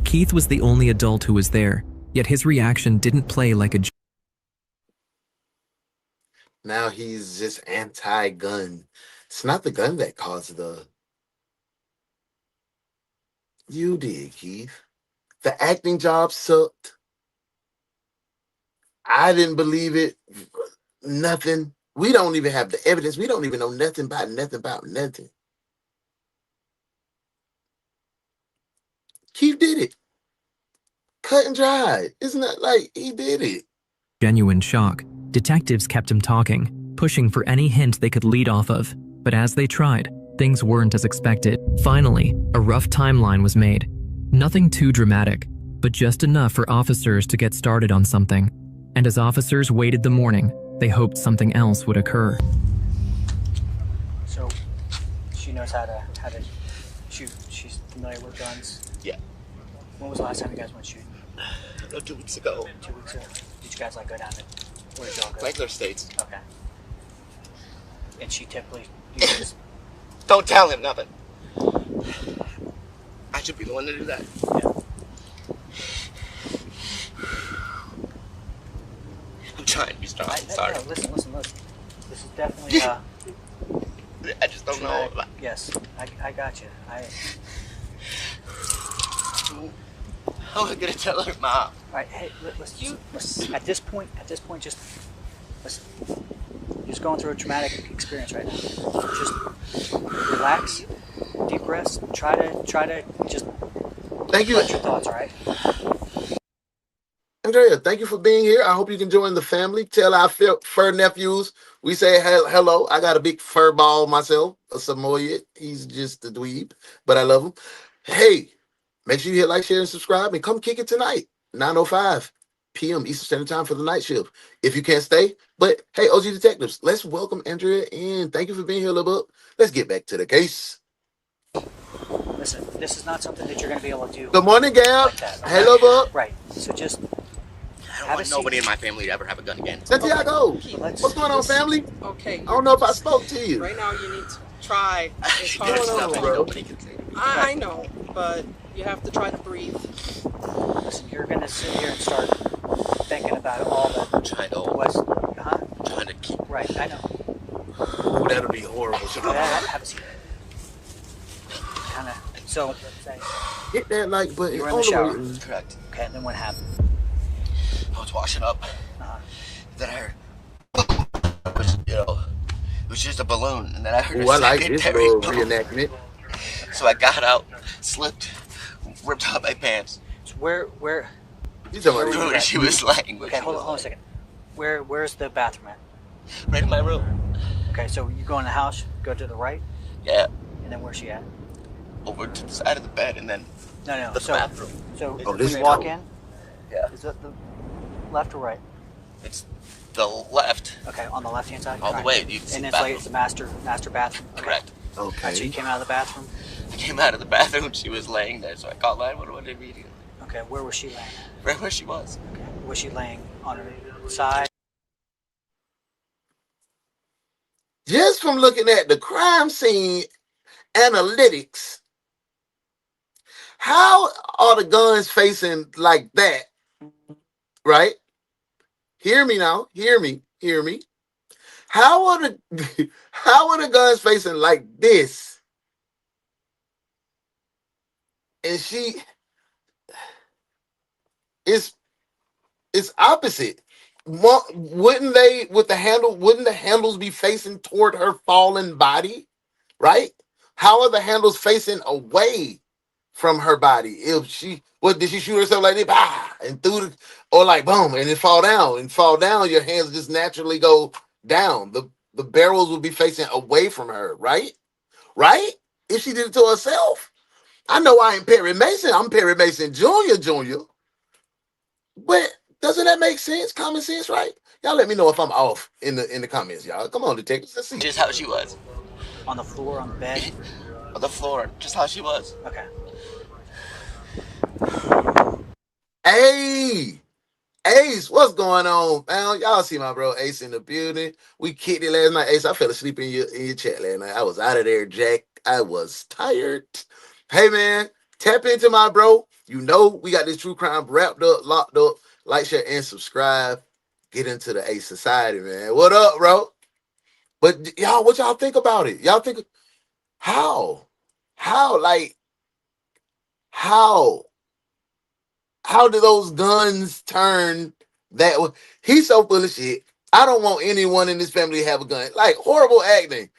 Keith was the only adult who was there, yet his reaction didn't play like a joke. Now he's just anti-gun. It's not the gun that caused the. You did, Keith. The acting job sucked. I didn't believe it. Nothing. We don't even have the evidence. We don't even know nothing about nothing. Keith did it. Cut and dried. Isn't that like he did it? Genuine shock. Detectives kept him talking, pushing for any hint they could lead off of, but as they tried, things weren't as expected. Finally, a rough timeline was made. Nothing too dramatic, but just enough for officers to get started on something. And as officers waited the morning, they hoped something else would occur. So, she knows how to shoot. She's familiar with guns. Yeah. When was the last time you guys went shooting? 2 weeks ago. 2 weeks ago. Did you guys go down to where did y'all go? Regular states. Okay. And she typically uses. Don't tell him nothing. I should be the one to do that. Yeah. I'm trying to be strong. Sorry. No, listen. This is definitely I just don't know. Yes, I got you. How am I gonna tell her, Mom? All right, hey, listen. At this point, just listen. You're just going through a traumatic experience right now. Just relax, deep breaths. Try to just. Thank you. Collect your thoughts, all right? Andrea, thank you for being here. I hope you can join the family. Tell our fur nephews we say hello. I got a big fur ball myself, a Samoyed. He's just a dweeb, but I love him. Hey, make sure you hit like, share, and subscribe, and come kick it tonight, 9:05 p.m. Eastern Standard Time for the night shift. If you can't stay, but hey, OG Detectives, let's welcome Andrea in. Thank you for being here, little book. Let's get back to the case. Listen, this is not something that you're going to be able to do. Good morning, Gab. Like that, okay? Hey, little book. Right. So just. I don't want nobody in my family to ever have a gun again. Santiago, Okay. what's going on, family? Okay. I don't know if I spoke to you. Right now, you need to try as hard What's as going on, you bro? Nobody can say anything. I know, but you have to try to breathe. Listen, you're going to sit here and start thinking about all the. I'm trying to. Trying to keep. Right, I know. Ooh, that'll be horrible. Have a seat. Kind of. So. Hit that like button. You were in the shower. Correct. Okay, and then what happened? I was washing up. Then I heard, it was just a balloon. And then I heard Ooh, I like this secondary little boom. reenactment. So I got out, slipped, ripped out my pants. So where? You talking about Where she was laying. Okay, hold on a second. Where's the bathroom at? Right in my room. Okay, so you go in the house, go to the right, Yeah. and then where's she at? Over to the side of the bed and then No. the bathroom. So Oh, when this you is walk dope. in, Yeah. is it the left or right? It's the left. Okay, on the left-hand side. All the right. way. You can see And the it's like bathroom. it's the master bathroom. Okay. Correct. Okay. So you came out of the bathroom. I came out of the bathroom. She was laying there, so I called 911 immediately. Okay, where was she laying? Right where she was. Okay, was she laying on her side? Just from looking at the crime scene analytics, how are the guns facing like that? Right? Hear me now. Hear me. How are the guns facing like this? And it's opposite. Wouldn't the handles be facing toward her fallen body? Right? How are the handles facing away from her body? If did she shoot herself like this? Bah, and or like boom, and it fall down, your hands just naturally go down. The barrels would be facing away from her, right? Right? If she did it to herself. I know I ain't Perry Mason. I'm Perry Mason Jr. But doesn't that make sense? Common sense, right? Y'all let me know if I'm off in the comments, y'all. Come on, detectives. Let's see. Just how she was. On the floor, on the bed? On the floor. Just how she was. Okay. Hey, Ace, what's going on, man? Y'all see my bro Ace in the building. We kicked it last night. Ace, I fell asleep in your chat last night. I was out of there, Jack. I was tired. Hey, man, tap into my bro. You know we got this true crime wrapped up, locked up. Like, share, and subscribe. Get into the Ace Society, man. What up, bro? But y'all, what y'all think about it? Y'all think how do those guns turn that way? He's so full of shit. I don't want anyone in this family to have a gun. Like, horrible acting.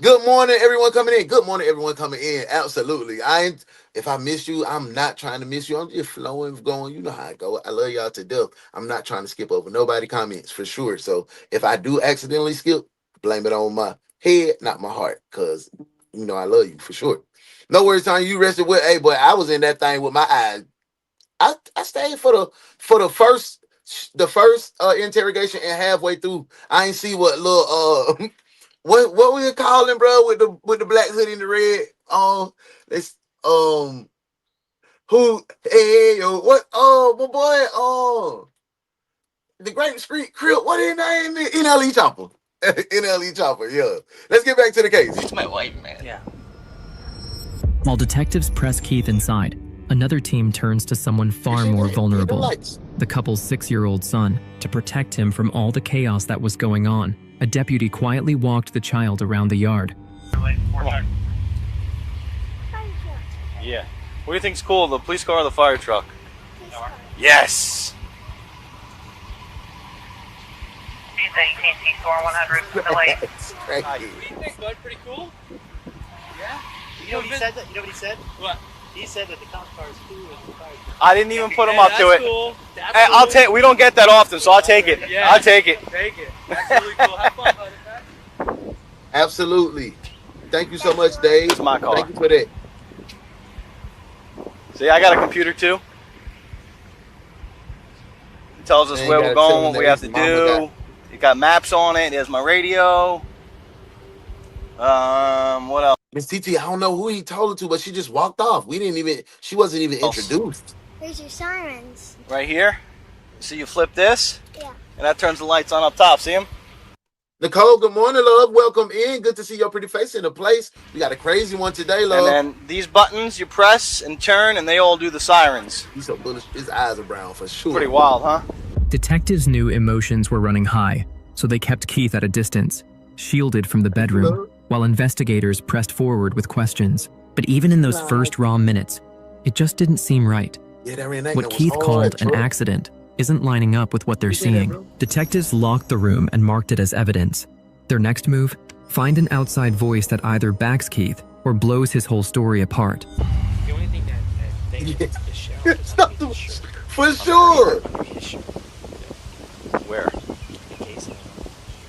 Good morning, everyone coming in. Good morning, everyone coming in. Absolutely. If I miss you, I'm not trying to miss you. I'm just flowing, going. You know how I go. I love y'all to death. I'm not trying to skip over nobody comments for sure. So if I do accidentally skip, blame it on my head, not my heart, because you know I love you for sure. No worries, Tanya. You rested with. Hey, but I was in that thing with my eyes. I stayed for the first interrogation, and halfway through I ain't see what little what we calling, bro, with the black hoodie and the red it's who hey yo what my boy the Great Street Crip, what his name is? NLE Chopper. NLE Chopper, yeah. Let's get back to the case. It's my wife, man. Yeah. While detectives press Keith inside, another team turns to someone far more vulnerable, the couple's 6-year-old son. To protect him from all the chaos that was going on, a deputy quietly walked the child around the yard. Yeah. What do you think's cool, the police car or the fire truck? Yes! That's crazy. What do you think, bud? Pretty cool? Yeah? You know what he said? You know what he said? What? He said that the cop car is cool as the fire truck. I didn't even put him up to it. Cool. Hey, I'll take. We don't get that often, so I'll take it. Yeah. I'll take it. Take it. That's really cool. Have fun, bud. Absolutely. Thank you so much, Dave. It's my car. Thank you for that. See, I got a computer too. It tells us Man, where you we're gotta tell going, him what we that have his to mama do. It got maps on it. There's my radio. What else? Miss TT, I don't know who he told it to, but she just walked off. She wasn't even introduced. There's your sirens. Right here. See, you flip this. Yeah. And that turns the lights on up top. See them? Nicole, good morning, love. Welcome in. Good to see your pretty face in the place. We got a crazy one today, love. And then these buttons you press and turn, and they all do the sirens. He's so bullish. His eyes are brown for sure. Pretty wild, huh? Detectives knew emotions were running high, so they kept Keith at a distance, shielded from the bedroom, while investigators pressed forward with questions. But even in those first raw minutes, it just didn't seem right. Yeah, that reenactment What was Keith hard, called an bro. accident isn't lining up with what they're seeing. Detectives locked the room and marked it as evidence. Their next move? Find an outside voice that either backs Keith or blows his whole story apart. The only thing that they can is show. For sure. Where? It's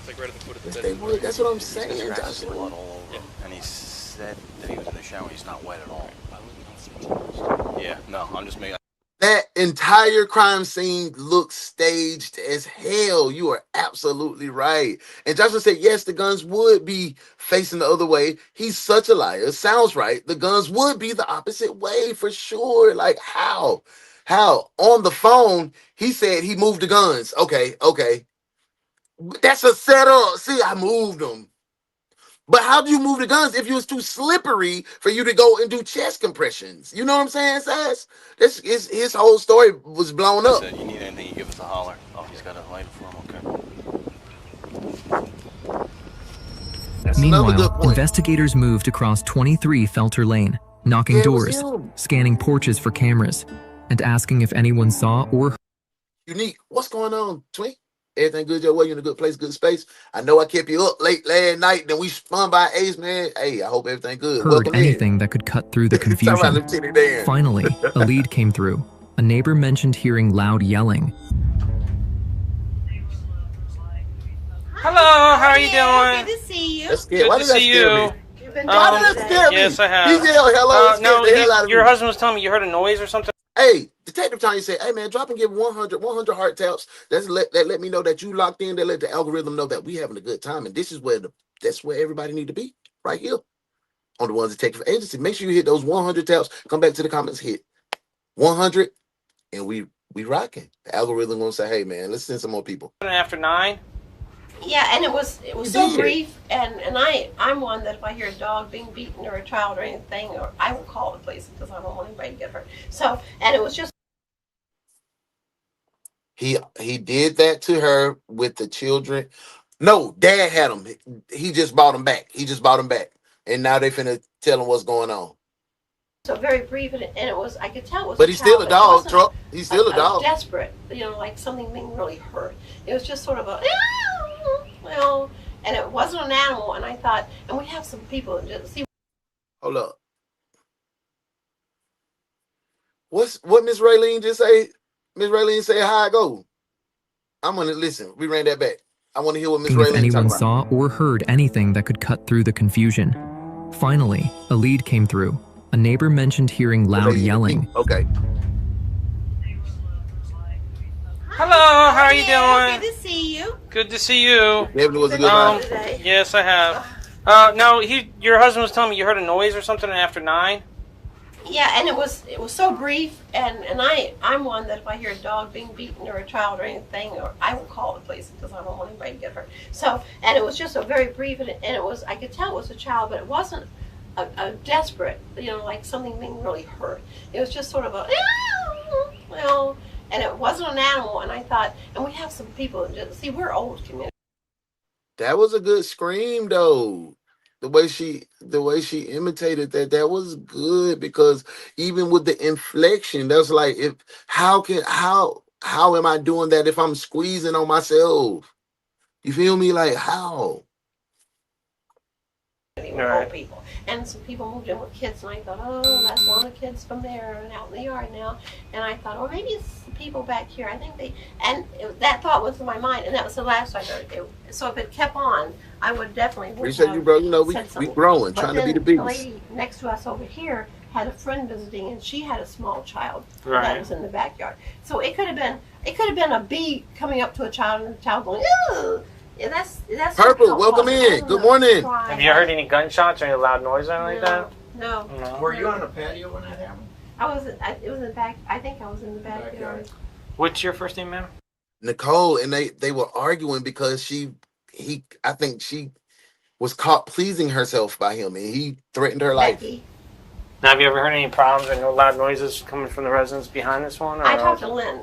like right at the foot of the They bed. would. That's what I'm saying, Scratches Joshua. blood all over. And he said that he was in the shower. He's not wet at all. Yeah, no, I'm just making. That entire crime scene looks staged as hell. You are absolutely right. And Joshua said, yes, the guns would be facing the other way. He's such a liar. Sounds right. The guns would be the opposite way for sure. Like how? How? On the phone, he said he moved the guns. Okay. That's a setup. See, I moved them. But how do you move the guns if you was too slippery for you to go and do chest compressions? You know what I'm saying, Sass? His whole story was blown up. Said, you need anything, you give us a holler. Oh, he's got a lighter for him. Okay. That's another good Meanwhile, point. investigators moved across 23 Felter Lane, knocking Yeah, it was doors, him. scanning porches for cameras, and asking if anyone saw or Unique. What's going on, Twink? Everything good your way? You in a good place, good space? I know I kept you up late last night. Then we spun by Ace, man. Hey, I hope everything good. heard Welcome anything that could cut through the Talking about confusion. them titty Dan. Finally, a lead came through. A neighbor mentioned hearing loud yelling. Hello, how are you doing? Good to see you. That's scary. Why Good did to that see scare you. me? Why did that scare me? Yes, I have. He yelled hello and No, scared the hell out of your me. husband was telling me you heard a noise or something. Hey, Detective Tanya said, hey man, drop and give 100 heart taps. That let me know that you locked in. That let the algorithm know that we having a good time. And this is that's where everybody need to be. Right here. On the Ones Detective Agency. Make sure you hit those 100 taps. Come back to the comments, hit 100, and we rocking. The algorithm gonna say, hey man, let's send some more people. After 9. Yeah, and it was You so did. brief, and I'm one that if I hear a dog being beaten or a child or anything, or I will call the police because I don't want anybody to get hurt. So, and it was just. He did that to her with the children. No, dad had them. He just bought them back. And now they finna tell him what's going on. So very brief, and it was, I could tell it was. But he's still a child. It dog, wasn't Truck. He's still a dog. Desperate, like something being really hurt. It was just sort of a, well, and it wasn't an animal. And I thought, and we have some people that just see. Hold up. What Miss Raylene just say? Miss Raylene say how I go. I'm gonna listen. We ran that back. I want to hear what Ms. If Raylene anyone talking about. saw or heard anything that could cut through the confusion. Finally, a lead came through. A neighbor mentioned hearing loud yelling. Okay. Hello, how are you doing? Good to see you. Good to see you. Definitely was a good night. Yes, I have. No, your husband was telling me you heard a noise or something after 9. Yeah, and it was so brief, and I'm one that if I hear a dog being beaten or a child or anything, or I will call the police because I don't want anybody to get hurt. So, and it was just a very brief, and it was, I could tell it was a child, but it wasn't a desperate, like something being really hurt. It was just sort of a, well, and it wasn't an animal, and I thought, and we have some people, see, we're old community. That was a good scream, though. The way she imitated that was good, because even with the inflection, that's like, how am I doing that if I'm squeezing on myself? You feel me? Like, how? Old people, and some people moved in with kids, and I thought, oh, that's one of the kids from there and out in the yard now. And I thought, oh, maybe it's the people back here. I think that thought was in my mind, and that was the last I heard. So if it kept on, I would definitely. Appreciate you, bro. We growing, trying to be the biggest. The lady next to us over here had a friend visiting, and she had a small child that was in the backyard. So it could have been a bee coming up to a child, and the child going, ugh. Yeah, that's Purple, welcome in. Good morning. Have you heard any gunshots or any loud noise or anything like that? No. Were you on the patio when that happened? It was in the back. I think I was in the backyard. What's your first name, ma'am? Nicole, and they were arguing because I think she was caught pleasing herself by him, and he threatened her life. Now, have you ever heard any problems or no loud noises coming from the residents behind this one? Or I talked to Lynn,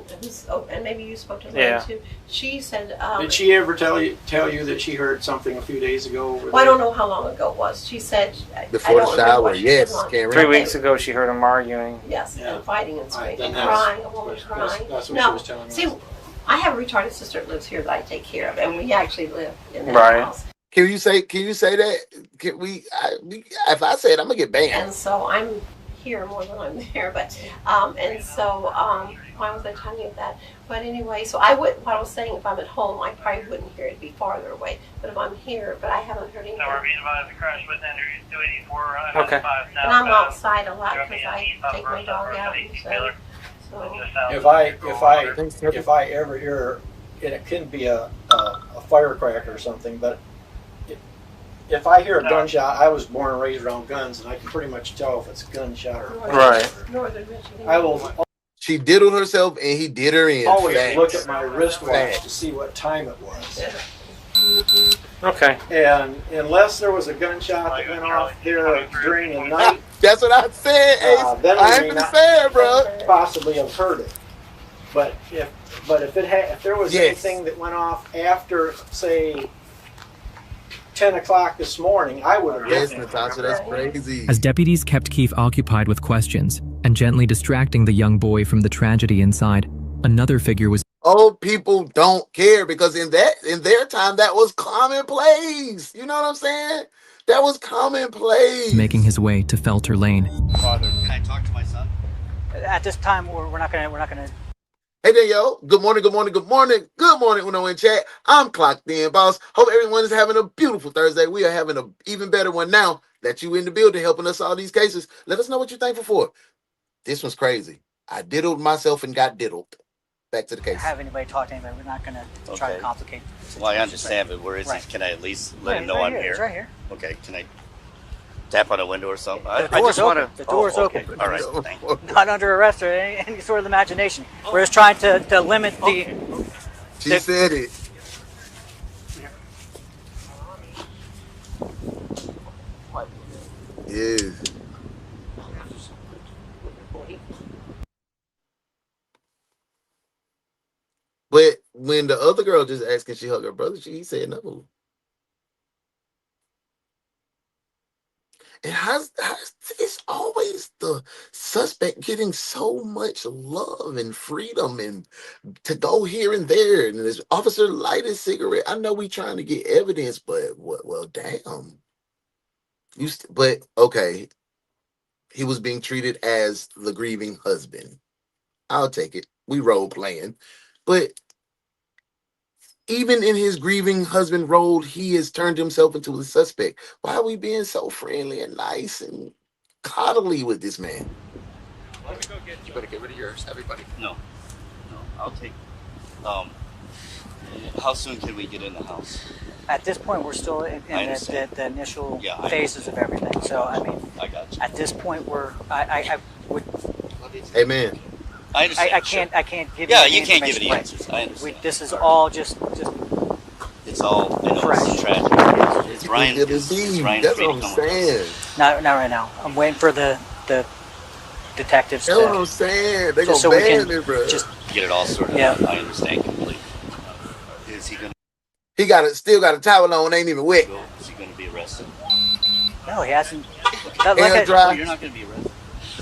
and maybe you spoke to Lynn too. She said, did she ever tell you that she heard something a few days ago? Well, I don't know how long ago it was. She said before the shower. Yes, 3 weeks ago, she heard them arguing. Yes, and fighting and screaming, and crying. A woman crying. That's what she was telling me. See, I have a retarded sister that lives here that I take care of, and we actually live in that house. Can you say that? Can we? If I say it, I'm gonna get banned. And so I'm here more than I'm there, but why was I telling you that? But anyway, so what I was saying, if I'm at home, I probably wouldn't hear it. It'd be farther away. But if I'm here, but I haven't heard anything. So we're being advised to crash with Andrews 284. Okay. And I'm outside a lot because I take my dog out. If I ever hear, and it can be a firecracker or something, but if I hear a gunshot, I was born and raised around guns, and I can pretty much tell if it's a gunshot or Northern Michigan. I will. She diddled herself, and he did her in. Always look at my wristwatch to see what time it was. Okay. And unless there was a gunshot that went off there during the night, that's what I said. Then I ain't saying, bro. Possibly have heard it. But if there was anything that went off after, say, 10 o'clock this morning, I would have. Yes, Natasha, that's crazy. As deputies kept Keith occupied with questions and gently distracting the young boy from the tragedy inside, another figure was. Old people don't care, because in their time that was commonplace. You know what I'm saying? That was commonplace. Making his way to Felter Lane. Father, can I talk to my son? At this time, we're not gonna. Hey there, yo. Good morning, good morning, good morning. Good morning, Uno in chat. I'm clocked in, boss. Hope everyone is having a beautiful Thursday. We are having an even better one now that you in the building helping us solve these cases. Let us know what you're thankful for. This one's crazy. I diddled myself and got diddled. Back to the case. Have anybody talk to anybody. We're not going to try to complicate. Well, I understand, but where is he? Can I at least let him know I'm here? It's right here. Okay, can I tap on a window or something? The door's open. The door's open. All right, thank you. Not under arrest or any sort of imagination. We're just trying to limit the. She said it. Yeah. But when the other girl just asked, can she hug her brother, he said no. And how's it's always the suspect getting so much love and freedom and to go here and there, and this officer light his cigarette. I know we trying to get evidence, but well, damn. But okay, he was being treated as the grieving husband. I'll take it. We role playing, but even in his grieving husband role, he has turned himself into a suspect. Why are we being so friendly and nice and coddly with this man? You better get rid of yours, everybody. No, I'll take. How soon can we get in the house? At this point, we're still in the initial phases of everything. So, I mean, I got you. at this point, I would. Hey, man. I understand. I can't give you. Yeah, any you can't give information. any answers. I understand. This is all just. It's all. I know Fresh. it's tragic. It's Ryan. It's Ryan That's free what to I'm come with saying. Not right now. I'm waiting for the detectives. That's what I'm saying. They just gonna so we ban can it, bro. us. Get it all sorted out. I understand completely. Is he gonna? He still got a towel on, ain't even wet. Is he gonna be arrested? No, he hasn't. Dry. You're not gonna be arrested.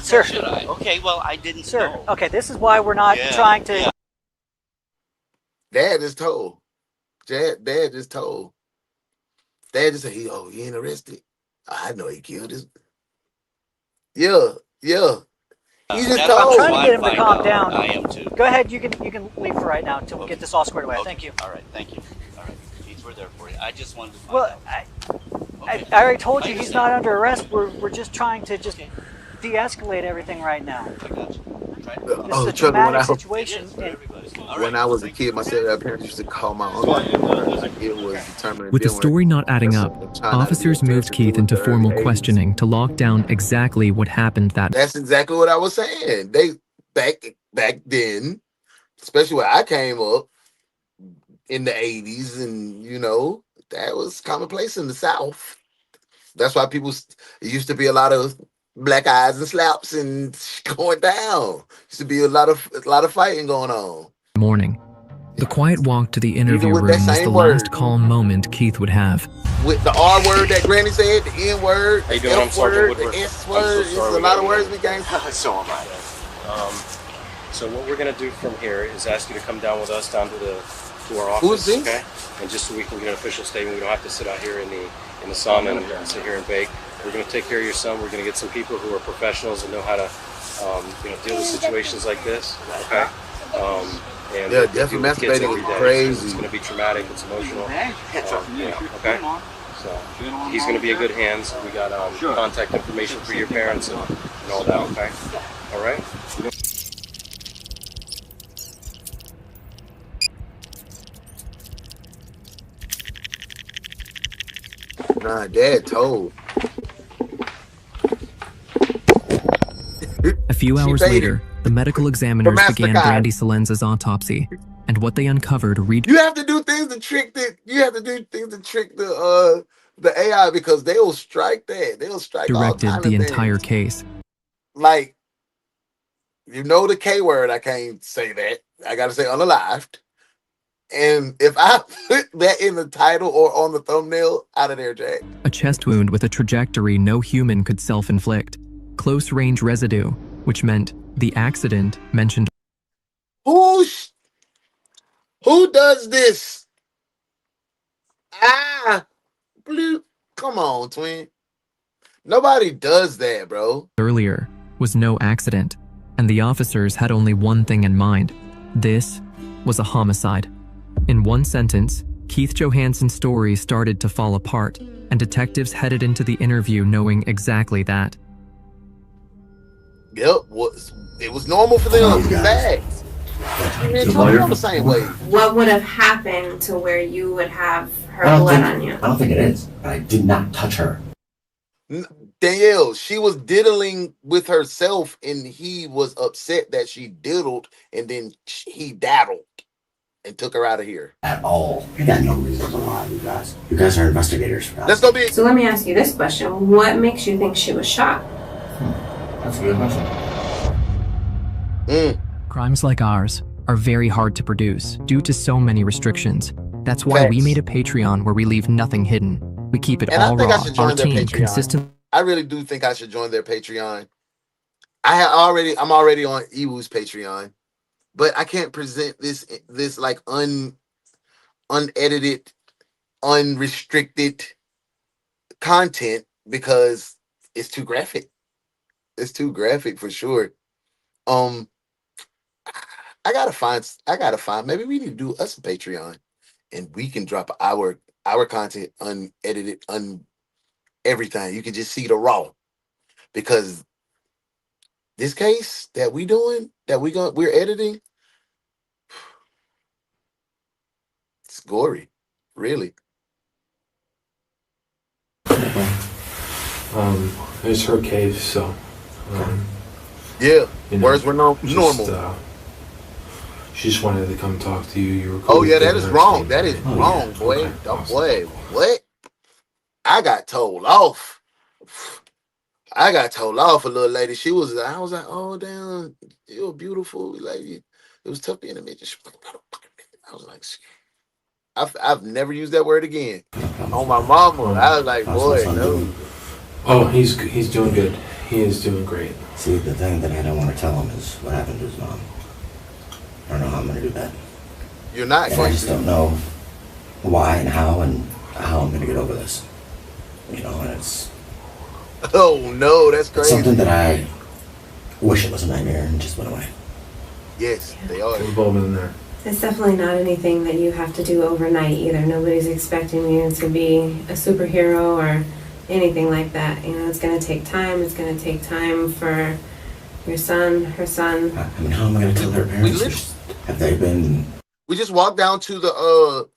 Sir. Should I? Okay, well, I didn't Sir, know. okay, this is why we're not trying to. Dad just told. Dad just told. Dad just said, he ain't arrested. I know he killed his. Yeah. He just I'm told. trying to get him to calm down. I am too. Go ahead, you can leave for right now until we get this all squared away. Okay. Thank you. All right, thank you. All right, these were there for you. I just wanted to find Well, out. I already told you he's not under arrest. We're just trying to de-escalate everything right now. I got you. This is a Trevor, dramatic situation. When I was a kid, my parents used to call my uncle. It was determined. With the story not adding up, officers moved Keith into formal questioning to lock down exactly what happened that. That's exactly what I was saying. They back then, especially when I came up in the 80s, and that was commonplace in the South. That's why it used to be a lot of black eyes and slaps and going down. Used to be a lot of fighting going on. Morning. The quiet walk to the interview room was the last calm moment Keith would have. With the R word that Granny said, the N word, How you the doing? F word, the S word. It's a lot of words we can't. So am I. So what we're gonna do from here is ask you to come down with us down to our office. Who's this? Okay? And just so we can get an official statement, we don't have to sit out here in the sun and sit here and bake. We're gonna take care of your son. We're gonna get some people who are professionals and know how to deal with situations like this. Okay? And Yeah, we definitely deal with kids masturbating every is day. crazy. It's gonna be traumatic. It's emotional. Okay. So he's gonna be in good hands. We got contact information for your parents and all that. Okay. All right. Nah, Dad told. A few hours later, the medical examiners began Brandy Salenza's autopsy, and what they uncovered You have to do things to trick the AI, because they'll strike that. They'll strike all redirected kinds the of entire things. case. Like, the K word, I can't say that. I gotta say unalived. And if I put that in the title or on the thumbnail, out of there, Jack. A chest wound with a trajectory no human could self-inflict. Close-range residue, which meant the accident mentioned. Who does this? Bloop. Come on, twin. Nobody does that, bro. Earlier was no accident, and the officers had only one thing in mind. This was a homicide. In one sentence, Keith Johansen's story started to fall apart, and detectives headed into the interview knowing exactly that. Yep, it was normal for them. Facts. The same way. What would have happened to where you would have her blood on you? I don't think it is. I did not touch her. Danielle, she was diddling with herself, and he was upset that she diddled, and then he daddled and took her out of here. At all. You got no reason to lie, you guys. You guys are investigators. Let's go be. So let me ask you this question. What makes you think she was shot? That's a good question. Crimes like ours are very hard to produce due to so many restrictions. That's why we made a Patreon where we leave nothing hidden. We keep it all raw. Our team consistent. I really do think I should join their Patreon. I'm already on Ewu's Patreon, but I can't present this like unedited, unrestricted content because it's too graphic. It's too graphic for sure. I gotta find. Maybe we need to do us a Patreon and we can drop our content unedited, everything. You can just see the raw, because this case that we're editing, it's gory, really. It's her case, so. Yeah, you know, words were normal. She just wanted to come talk to you. You were cool. Oh yeah, that is wrong. That is wrong, boy. Okay, awesome. Boy, what? I got told off. I got told off a little lady. I was like, oh damn, you're beautiful lady. It was tough being a midget. I was like, I've never used that word again. On my mama, I was like, boy, no. Oh, he's doing good. He is doing great. See, the thing that I don't want to tell him is what happened to his mom. I don't know how I'm going to do that. You're not and going I just to. don't know why and how I'm going to get over this. You know, and it's... Oh, no, that's crazy. It's something that I wish it was a nightmare and just went away. Yes, they are. Involved in there. It's definitely not anything that you have to do overnight either. Nobody's expecting you to be a superhero or anything like that. You know, it's going to take time. It's going to take time for your son, her son. I mean, how am I going to tell their parents? Have they been... We just walked down to the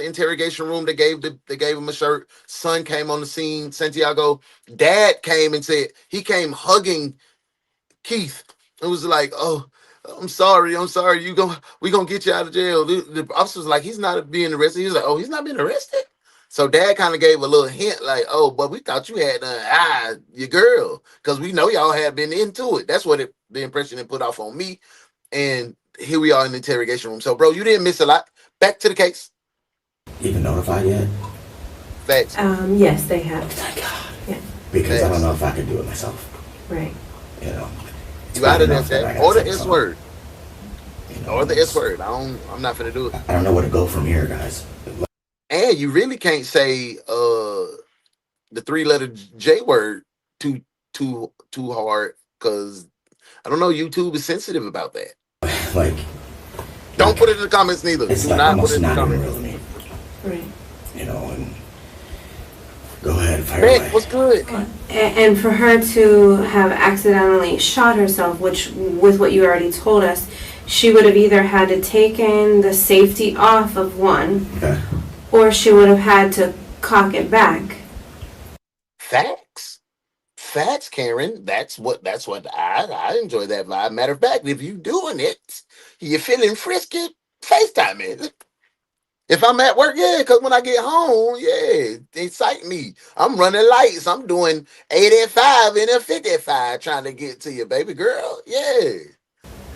interrogation room. They gave him a shirt. Son came on the scene. Santiago, dad came and said he came hugging Keith. It was like, oh, I'm sorry. We gonna get you out of jail. The officer was like, he's not being arrested. He was like, oh, he's not being arrested. So dad kind of gave a little hint, like, oh, but we thought you had your girl, because we know y'all had been into it. That's what the impression it put off on me. And here we are in the interrogation room. So, bro, you didn't miss a lot. Back to the case. Even notified yet? Facts. Yes, they have. Thank God. Yeah. Because I don't know if I could do it myself. Right. You know. You out of that, or the S word. Or the S word. I'm not finna do it. I don't know where to go from here, guys. And you really can't say the 3-letter J word too hard, because I don't know, YouTube is sensitive about that. Like, don't put it in the comments neither. It's Do like not put it almost in the not even comments. real to me. Right. You know, and go ahead, fire Beck, away. what's good? And for her to have accidentally shot herself, which with what you already told us, she would have either had to taken the safety off of one, okay, or she would have had to cock it back. Facts, Karen. That's what I enjoy that vibe. Matter of fact, if you doing it, you're feeling frisky, FaceTime it. If I'm at work, yeah, because when I get home, yeah, they cite me. I'm running lights. I'm doing 85 and a 55 trying to get to you, baby girl. Yeah.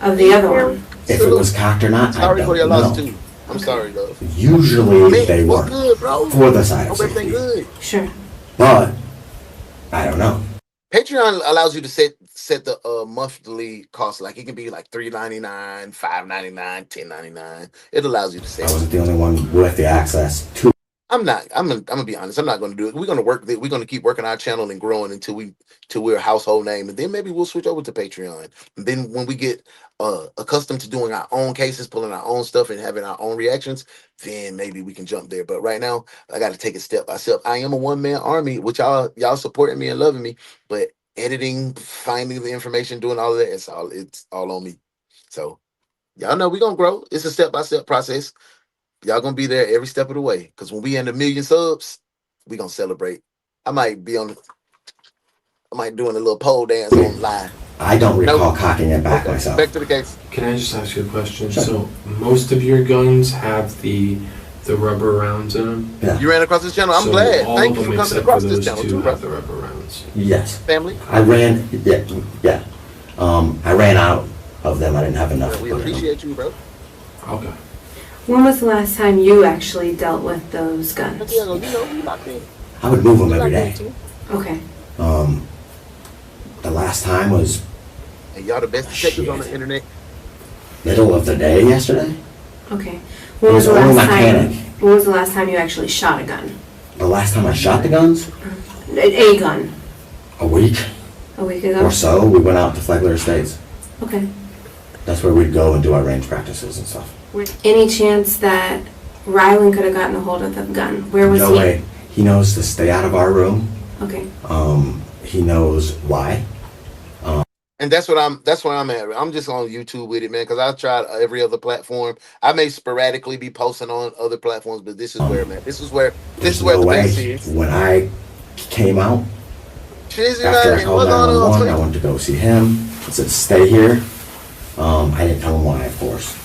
Of the other one. If it was cocked or not, Sorry I for your don't loss know. too. I'm sorry, though. Usually they what's were good, bro? for the side of Hope everything safety. good. Sure. But I don't know. Patreon allows you to set the monthly cost. Like it can be like $3.99, $5.99, $10.99. It allows you to set. I wasn't the only one with the access to. I'm gonna be honest. I'm not gonna do it. We're gonna we're gonna keep working our channel and growing until we're a household name, and then maybe we'll switch over to Patreon. And then when we get accustomed to doing our own cases, pulling our own stuff, and having our own reactions, then maybe we can jump there. But right now, I got to take it step by step. I am a one-man army, which y'all supporting me and loving me, but editing, finding the information, doing all of that, it's all on me. So y'all know we're gonna grow. It's a step-by-step process. Y'all gonna be there every step of the way, because when we in 1 million subs, we gonna celebrate. I might doing a little pole dance on live. I don't recall cocking it back myself. Back to the case. Can I just ask you a question? So most of your guns have the rubber rounds in them. Yeah. You ran across this channel. I'm So glad. all Thank of you them for coming except across for this those channel two too, bro. have the rubber rounds. Yes. Family. I ran. Yeah. I ran out of them. I didn't have enough. We appreciate you, bro. Okay. When was the last time you actually dealt with those guns? Santiago, you know, you locked in. I would move them every day. Okay. The last time was And y'all the best detectives on the internet. middle of the day yesterday. Okay. It was only mechanic. When was the last time you actually shot a gun? The last time I shot the guns, A gun. a week A week ago? or so, we went out to Flagler Estates. Okay. That's where we'd go and do our range practices and stuff. Any chance that Rylan could have gotten a hold of the gun. Where was No he? way. He knows to stay out of our room. Okay. He knows why. And that's where I'm at. I'm just on YouTube with it, man, because I tried every other platform. I may sporadically be posting on other platforms, but this is where, man. This is where No the way. base is. When I came out, Shizzy, after I man, called what's going on, 911, I Twin? went to go see him. I said, stay here. I didn't tell him why, of course.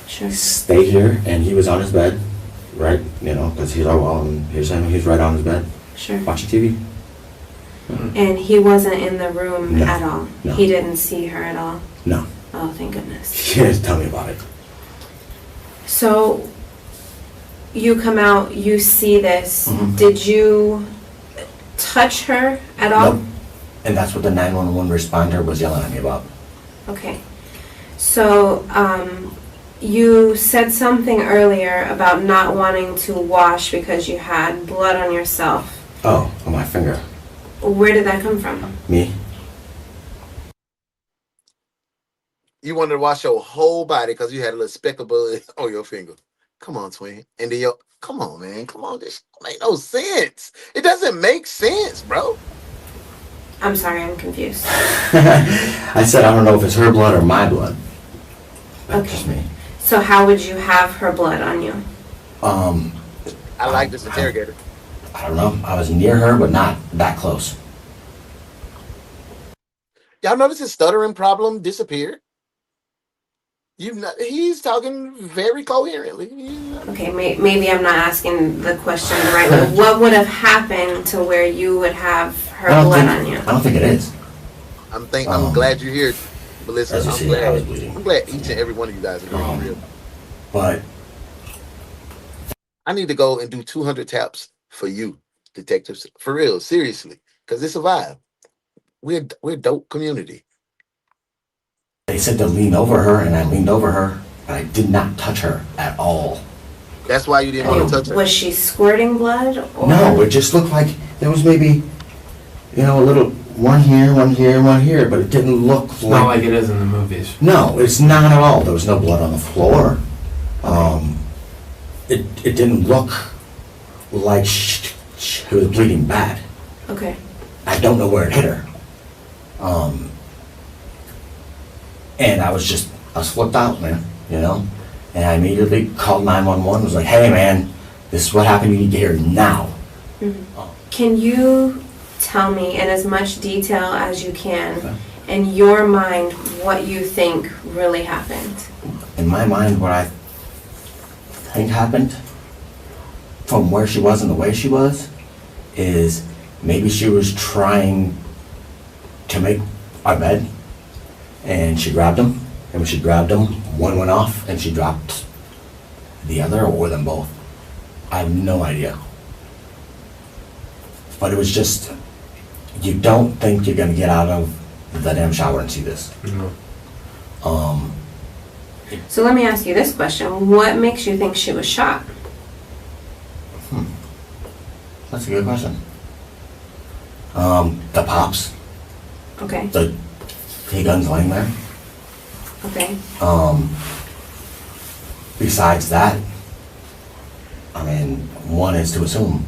Sure. Stay here, and he was on his bed, right? You know, because he's all well, and here's him. He's right on his bed, Sure. watching TV. And he wasn't in the room No. at all. No. He didn't see her at all. No, Oh, thank goodness. he didn't tell me about it. So you come out, you see this. Mhm. Did you touch her at all? Nope. And that's what the 911 responder was yelling at me about. Okay. So you said something earlier about not wanting to wash because you had blood on yourself. Oh, on my finger. Where did that come from? Me? You wanted to wash your whole body because you had a little speck of blood on your finger. Come on, Twin. And then come on, man. Come on. This don't make no sense. It doesn't make sense, bro. I'm sorry, I'm confused. I said I don't know if it's her blood or my blood. That's just me. So how would you have her blood on you? I like this interrogator. I don't know. I was near her, but not that close. Y'all notice his stuttering problem disappeared? He's talking very coherently. Okay, maybe I'm not asking the question the right way. What would have happened to where you would have her blood on you? I don't think it is. I'm glad you're here, Melissa. As you see, I was bleeding. I'm glad each and every one of you guys are doing real. But I need to go and do 200 taps for you, detectives. For real, seriously, because it's a vibe. We're a dope community. they said to lean over her, and I leaned over her, but I did not touch her at all. That's why you didn't want to touch her. Was she squirting blood? Or? No, it just looked like there was maybe, a little one here, one here, one here, but it didn't look It's not like it is in the movies. No, it's not at all. There was no blood on the floor. It didn't look like she was bleeding bad. Okay. I don't know where it hit her. And I was flipped out, man, And I immediately called 911, was like, hey, man, this is what happened. You need to get here now. Mm-hmm. Can you tell me in as much detail as you can, in your mind, what you think really happened? In my mind, what I think happened, from where she was and the way she was, is maybe she was trying to make our bed, and she grabbed him, and when she grabbed him, one went off, and she dropped the other, or them both. I have no idea. But it was just, you don't think you're gonna get out of the damn shower and see this. No. So let me ask you this question. What makes you think she was shot? That's a good question. The pops. Okay. The guns laying there. Okay. Besides that, one is to assume.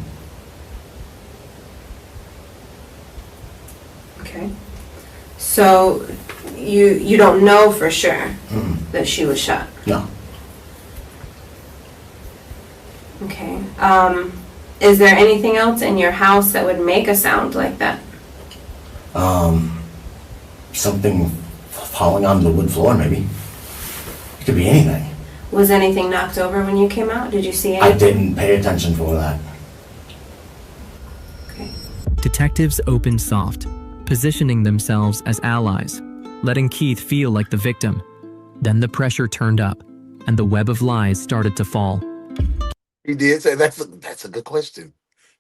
Okay. So you don't know for sure that she was shot? No. Okay. Is there anything else in your house that would make a sound like that? Something falling on the wood floor, maybe. It could be anything. Was anything knocked over when you came out? Did you see anything? I didn't pay attention for that. Detectives opened soft, positioning themselves as allies, letting Keith feel like the victim. Then the pressure turned up, and the web of lies started to fall. He did say that's a good question.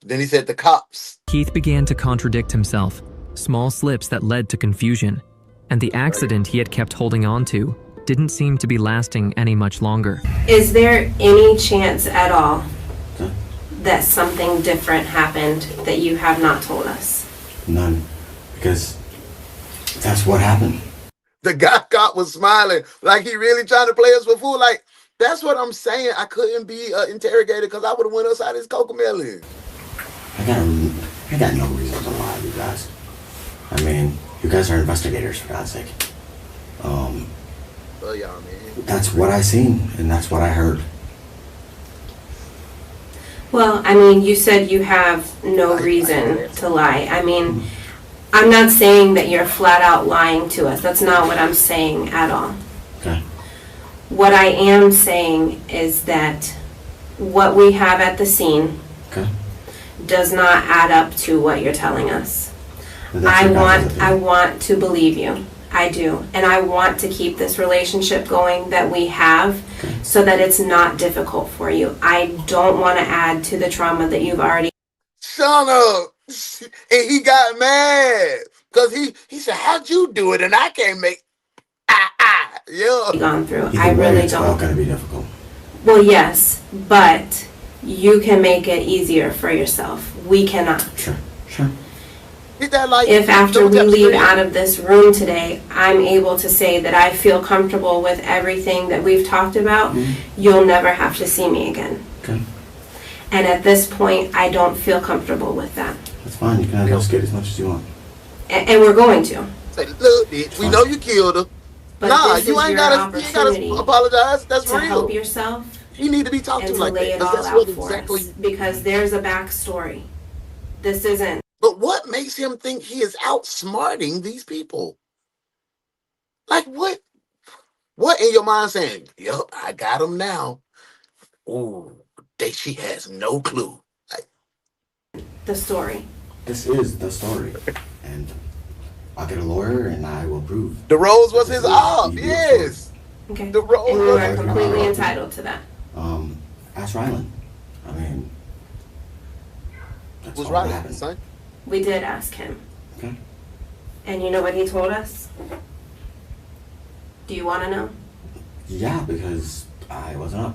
Then he said the cops. Keith began to contradict himself, small slips that led to confusion, and the accident he had kept holding on to didn't seem to be lasting any much longer. Is there any chance at all that something different happened that you have not told us? None. Because that's what happened. The guy cop was smiling like he really trying to play us for fool. Like, That's what I'm saying. I couldn't be interrogated because I would have went outside this cocomelon. I got no reason to lie, you guys. I mean, you guys are investigators, for God's sake. Oh, y'all, man. That's what I seen, and that's what I heard. Well, I mean, you said you have no reason to lie. I mean, I'm not saying that you're flat out lying to us. That's not what I'm saying at all. Okay. What I am saying is that what we have at the scene does not add up to what you're telling us. I want to believe you. I do. And I want to keep this relationship going that we have so that it's not difficult for you. I don't want to add to the trauma that you've already. Shut up. And he got mad because he said, how'd you do it? And I can't make gone through. Either I way, really it's don't. all going to be difficult. Well, yes, but you can make it easier for yourself. We cannot. Sure. If after we leave out of this room today, I'm able to say that I feel comfortable with everything that we've talked about, you'll never have to see me again. Okay. And at this point, I don't feel comfortable with that. That's fine. You can investigate as much as you want. And we're going to. Say, look, bitch, we know you killed her. But nah, this you is ain't your gotta apologize. That's to real. help yourself. You need to be talked and to to like lay that. it all That's out what for exactly. us, because there's a backstory. This isn't. But what makes him think he is outsmarting these people? Like what? What in your mind saying? Yup, I got him now. Ooh, she has no clue. The story. This is the story. And I'll get a lawyer and I will prove. The rose was his op, yes. Okay. The rose And you was are his completely op. entitled to that. Ask Rylan. I mean, Was Rylan, son? We did ask him. Okay. And you know what he told us? Do you want to know? Yeah, because I wasn't up.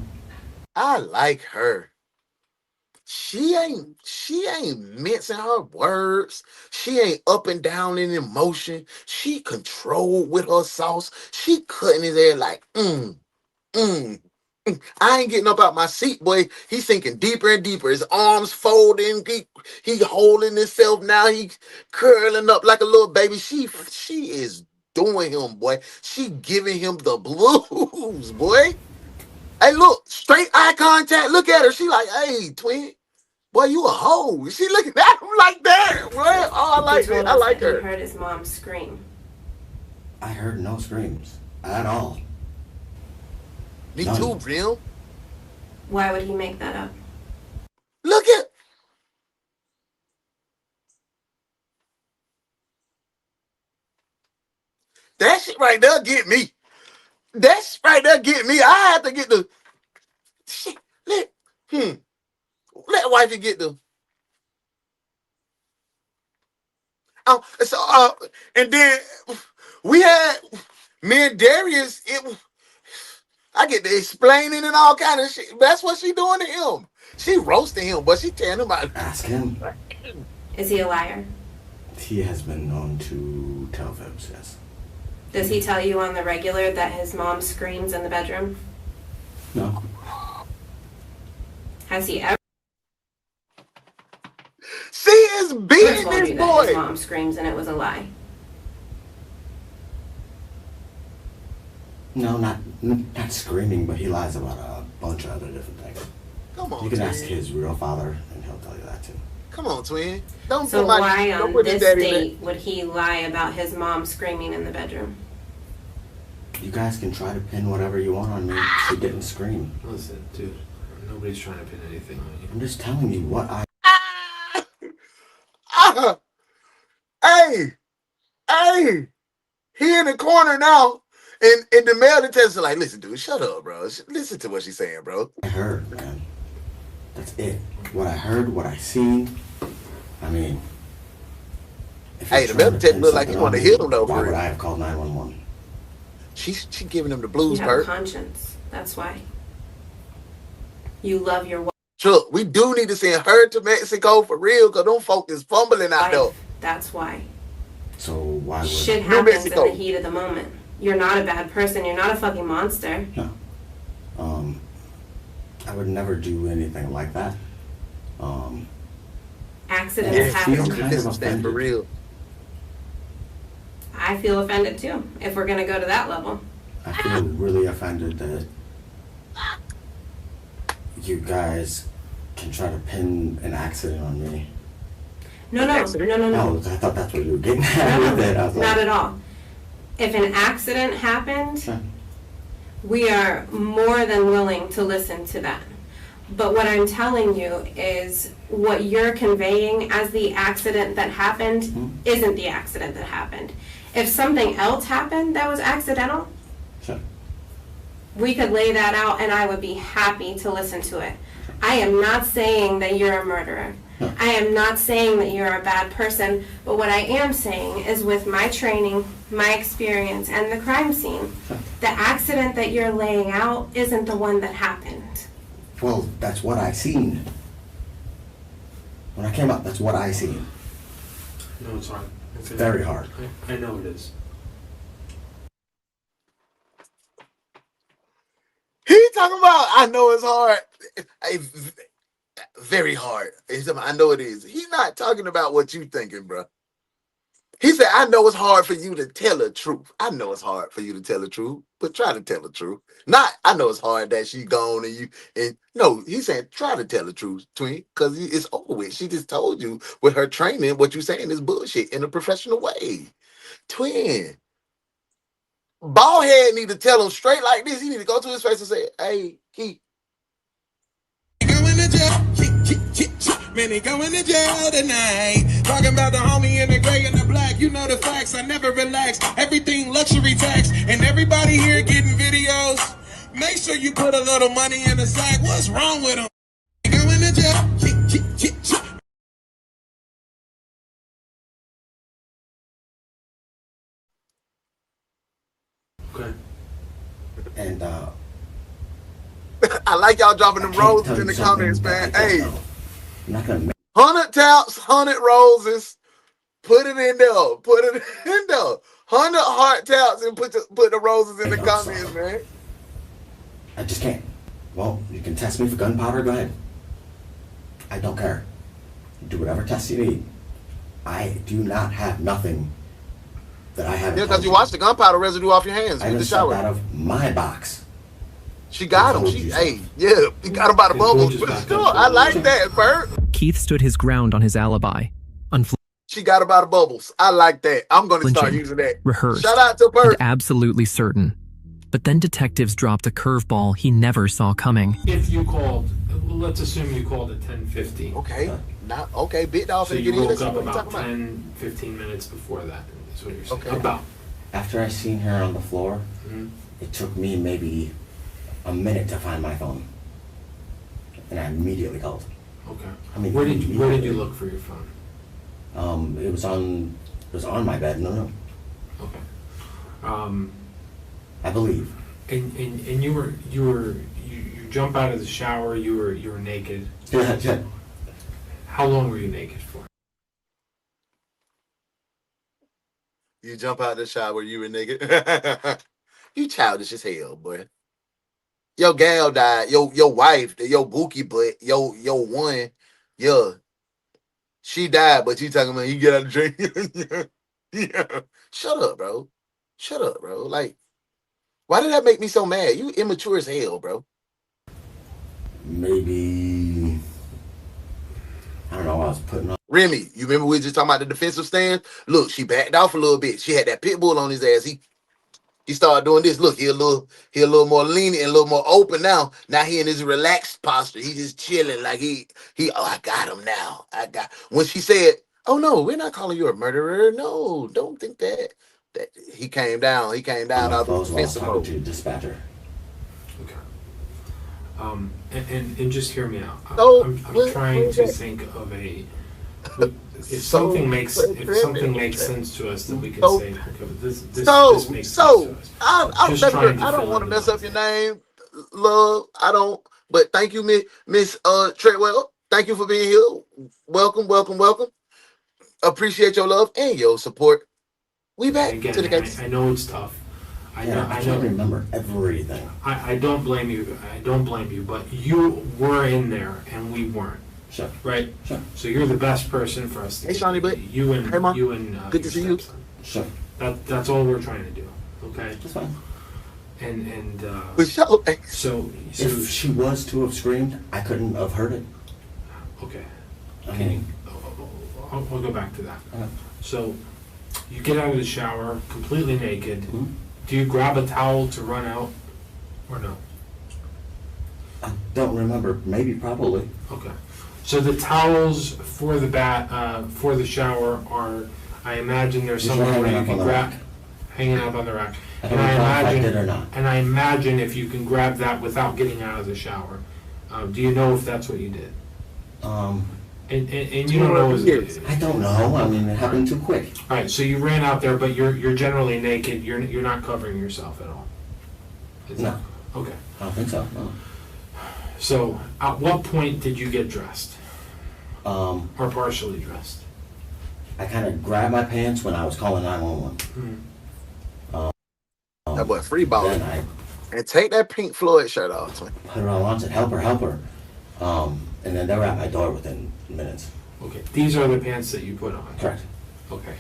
I like her. She ain't mincing her words. She ain't up and down in emotion. She controlled with her sauce. She cutting his hair like, I ain't getting up out my seat, boy. He's sinking deeper and deeper. His arms folding. He holding himself now. He curling up like a little baby. She is doing him, boy. She giving him the blues, boy. Hey, look, straight eye contact. Look at her. She like, hey, twin. Boy, you a hoe. She looking at him like that. Boy. Oh, I like it. I like her. He heard his mom scream. I heard no screams at all. Me None. too, real. Why would he make that up? Look at. That shit right there get me. That shit right there get me. I have to get the shit. Let wifey get the. And then we had me and Darius. I get to explaining and all kind of shit. That's what she doing to him. She roasting him, but she telling him about. Ask him. Is he a liar? He has been known to tell fibs, yes. Does he tell you on the regular that his mom screams in the bedroom? No. Has he ever? She is beating told this you that boy. his mom screams and it was a lie? No, not screaming, but he lies about a bunch of other different things. Come on, you can twin. ask his real father, and he'll tell you that too. Come on, twin. Don't So put my, why don't on put his this daddy in date would he lie about his mom screaming in the bedroom? You guys can try to pin whatever you want on me. She didn't scream. Listen, dude, nobody's trying to pin anything on you. I'm just telling you what I. Hey, he in the corner now, and the male detective's like, listen, dude, shut up, bro. Listen to what she's saying, bro. I heard, man. That's it. What I heard, what I seen. I mean. Hey, the male detective look like he want to hit him though. Why would I have called 911? She giving him the blues, You have Bert. a conscience. That's why. You love your wife. Chuck, we do need to send her to Mexico for real, because them folk is fumbling out there. That's why. So why would... Shit New happens in Mexico. the heat of the moment. You're not a bad person. You're not a fucking monster. No. I would never do anything like that. Accidents happen. kind of offended. For real. I feel offended too, if we're gonna go to that level. I feel really offended that you guys can try to pin an accident on me. No. Oh, I thought that's what you were getting at with it. I was Not like, at all. If an accident happened, we are more than willing to listen to that. But what I'm telling you is what you're conveying as the accident that happened isn't the accident that happened. If something else happened that was accidental, we could lay that out and I would be happy to listen to it. I am not saying that you're a murderer. I am not saying that you're a bad person, but what I am saying is with my training, my experience, and the crime scene, the accident that you're laying out isn't the one that happened. well, that's what I seen. When I came up, that's what I seen. No, it's hard. It's very hard. I know it is. He talking about, I know it's hard. Very hard. He's talking about, I know it is. He's not talking about what you thinking, bro. He said, I know it's hard for you to tell the truth. I know it's hard for you to tell the truth, but try to tell the truth. Not, I know it's hard that she gone and you, and no, he's saying, try to tell the truth, twin, because it's over with. She just told you with her training, what you saying is bullshit in a professional way. Twin. Ballhead need to tell him straight like this. He need to go to his face and say, hey, Keith. Man, he going to jail tonight. Talking about the homie in the gray and the black. You know the facts, I never relax. Everything luxury tax. And everybody here getting videos. Make sure you put a little money in the sack. What's wrong with him? Going to jail. Okay. And I like y'all dropping them roses in the comments, man. Hey, I'm not gonna 100 taps, 100 roses. Put it in there. Put it in there. 100 heart taps and put the roses in the comments, man. I just can't. Well, you can test me for gunpowder, go ahead. I don't care. Do whatever test you need. I do not have nothing that I haven't. Yeah, because you washed the gunpowder residue off your hands I with the just stepped shower. out of my box. She got him. She, hey, yeah, he got him by the bubbles. I like that, Bert. Keith stood his ground on his alibi. She got him by the bubbles. I like that. I'm going to start Unflinching, using that. rehearsed, Shout out to Bert. and absolutely certain. But then detectives dropped a curveball he never saw coming. If you called, let's assume you called at 10:50. Okay, not okay. Bit off So and you get in. woke Let's see up what you about talking 10-15 minutes before that. Is what you're saying. Okay. About. After I seen her on the floor, it took me maybe a minute to find my phone. And I immediately called. Okay. I mean, Where did you look for your phone? It was on my bed. No. Okay. I believe. And you jump out of the shower. You were naked. Yeah. How long were you naked for? You jump out of the shower, you were nigga. You childish as hell, boy. Your gal died. Your wife, your bookie butt, your one, yeah. She died, but you talking about you get out of drink. Yeah. Shut up, bro. Shut up, bro. Like, why did that make me so mad? You immature as hell, bro. Maybe, I don't know, I was putting on. Remy, you remember we were just talking about the defensive stance? Look, she backed off a little bit. She had that pit bull on his ass. He started doing this. Look, he a little more lenient and a little more open now. Now he in his relaxed posture. He just chilling like oh, I got him now. When she said, oh no, we're not calling you a murderer. No, don't think that. He came down. He came down out of the defensive mode. To dispatcher. Okay. And just hear me out. Oh, I'm trying to think of a. If something makes sense to us, then we can say, okay, this makes sense to us. I don't want to mess up your name, love. I don't. But thank you, Miss Treadwell. Thank you for being here. Welcome. Appreciate your love and your support. We back Again, to the case. I know it's tough. I can't remember everything. I don't blame you. I don't blame you. But you were in there, and we weren't. Sure. Right. Sure. So you're the best person for us to. Hey, Shawnee, but you and good to see you. Sure. That's all we're trying to do. Okay. That's fine. So if she was to have screamed, I couldn't have heard it. Okay. I mean, I'll go back to that. Okay. So you get out of the shower completely naked. Mm-hmm. Do you grab a towel to run out, or no? I don't remember. Maybe, probably. Okay. So the towels for the shower are, I imagine there's Just somewhere where hanging you up can on the grab, rack. hanging up on the rack. I don't recall if I did or not. And I imagine if you can grab that without getting out of the shower. Do you know if that's what you did? And you don't know. I don't know. I mean, it happened too quick. All right, so you ran out there, but you're generally naked. You're not covering yourself at all. No. Okay. I don't think so. No. So, at what point did you get dressed? Or partially dressed? I kind of grabbed my pants when I was calling 911. That boy free balling. Then And take that Pink Floyd shirt off. I put it on and said, help her. And then they were at my door within minutes. Okay, these are the pants that you put on? Correct. Okay.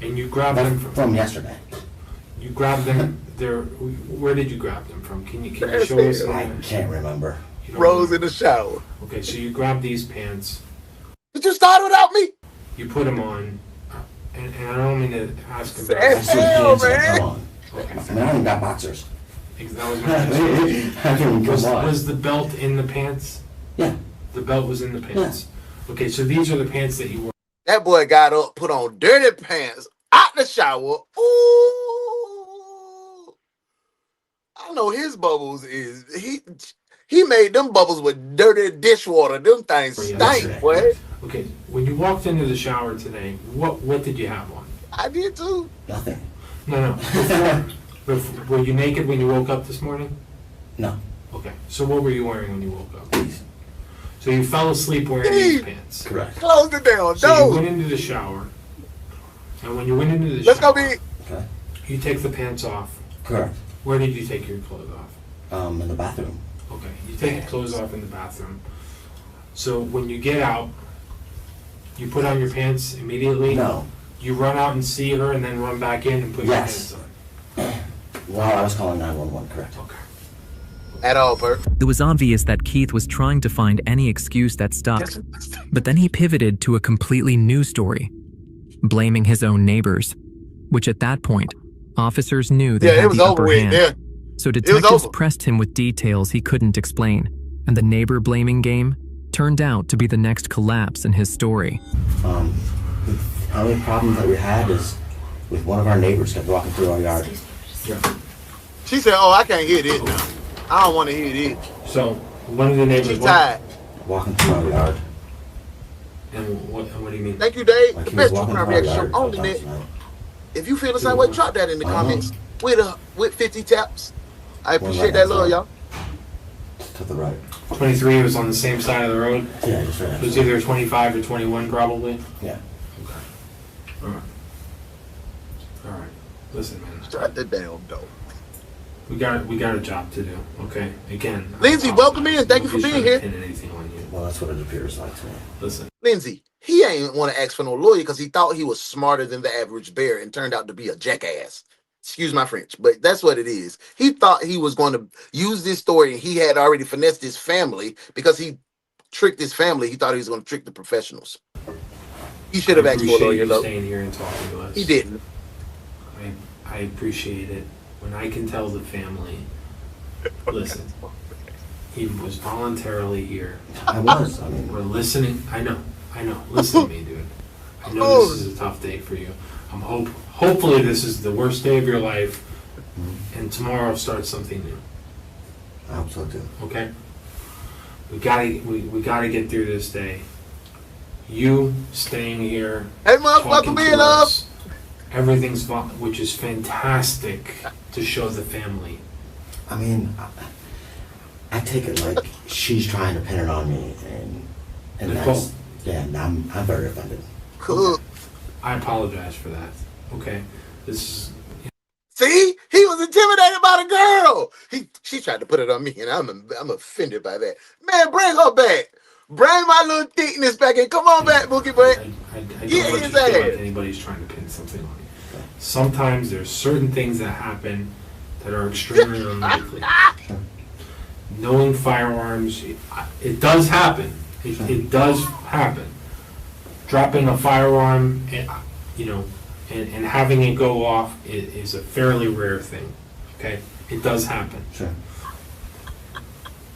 And you grabbed them from yesterday. You grabbed them there. Where did you grab them from? Can you show us? I can't remember. Rose in the shower. Okay, so you grabbed these pants. Did you start without me? You put them on, and I don't mean to ask about Hell, man. Okay. I mean, I even got boxers. That was my question. Was the belt in the pants? Yeah. The belt was in the pants. Yeah. Okay, so these are the pants that you wore. That boy got up, put on dirty pants, out the shower. Ooh. I know his bubbles is he made them bubbles with dirty dishwater. Them things stink, boy. Okay, when you walked into the shower today, what did you have on? I did too. Nothing. No. Were you naked when you woke up this morning? No. Okay, so what were you wearing when you woke up? So you fell asleep wearing these pants. Correct. Close the damn door. So you went into the shower, and when you went into the Let's shower, go be. Okay. You take the pants off. Correct. Where did you take your clothes off? In the bathroom. Okay, you take your clothes off in the bathroom. So when you get out, you put on your pants immediately? No. You run out and see her and then run back in and put your pants on? While I was calling 911, correct. Okay. At all, Bert. It was obvious that Keith was trying to find any excuse that stuck, but then he pivoted to a completely new story, blaming his own neighbors, which at that point, officers knew they had the upper hand. Yeah. So detectives pressed him with details he couldn't explain, and the neighbor blaming game turned out to be the next collapse in his story. The only problem that we had is with one of our neighbors kept walking through our yard. Yeah. She said, "Oh, I can't hear this now. I don't want to hear this." So one of the neighbors. She's tired. Walking through our yard. And what do you mean? Thank you, Dave. Like the he was best true walking crime through our reaction yard show on the net. If you feel the same way, drop that in the comments with 50 taps. I appreciate that love, y'all. To the right. 23 was on the same side of the road? Yeah, just right. It was either 25 or 21 probably? Yeah. Okay. Alright. Listen, man. Shut the damn door. We got a job to do, okay? Again. Lindsay, welcome in. Thank you for being here. Well, that's what it appears like to me. Listen. Lindsay, he ain't want to ask for no lawyer because he thought he was smarter than the average bear and turned out to be a jackass. Excuse my French, but that's what it is. He thought he was going to use this story and he had already finessed his family because he tricked his family. He thought he was going to trick the professionals. He should have asked for a lawyer, though. Staying here and talking to us. He didn't. I appreciate it. When I can tell the family, listen, he was voluntarily here. I was. I mean, we're listening. I know. Listen to me, dude. I know this is a tough day for you. Hopefully this is the worst day of your life, and tomorrow starts something new. I hope so too. Okay. We gotta get through this day. You staying here. Hey, welcome in, up. Everything's which is fantastic to show the family. I mean, I take it like she's trying to pin it on me, and that's and I'm very offended. Cool. I apologize for that. Okay, this is. See, he was intimidated by the girl. She tried to put it on me, and I'm offended by that. Man, bring her back. Bring my little thickness back and come on back, Bookie Boy. I don't want you to feel like anybody's trying to pin something on you. Sometimes there's certain things that happen that are extremely unlikely. Knowing firearms, it does happen. It does happen. Dropping a firearm, and having it go off is a fairly rare thing. Okay, it does happen. Sure.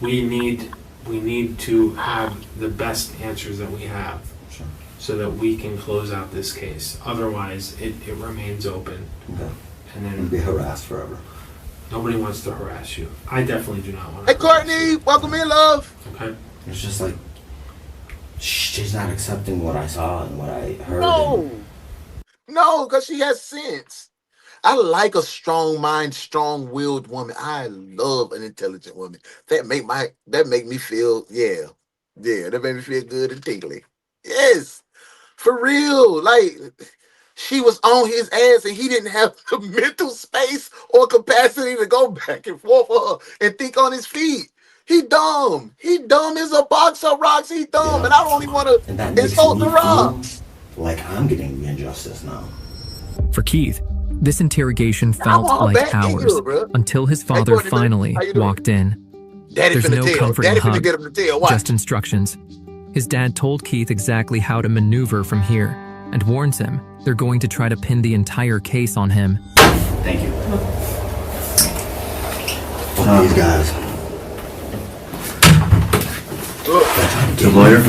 We need to have the best answers that we have, sure, so that we can close out this case. Otherwise, it remains open. Okay. And then You'll be harassed forever. Nobody wants to harass you. I definitely do not want Hey, to. Courtney, welcome in, love. Okay. It's just like she's not accepting what I saw and what I heard. No, because she has sense. I like a strong mind, strong-willed woman. I love an intelligent woman. That make me feel, that make me feel good and tingly. Yes, for real. Like, she was on his ass and he didn't have the mental space or capacity to go back and forth with her and think on his feet. He dumb. He dumb as a box of rocks. He dumb, and I don't even want to insult the rocks. Like I'm getting the injustice now. For Keith, this interrogation felt like hours until his father finally walked in. There's no comforting hug, just instructions. His dad told Keith exactly how to maneuver from here and warns him they're going to try to pin the entire case on him. Thank you. Fuck these guys. The lawyer?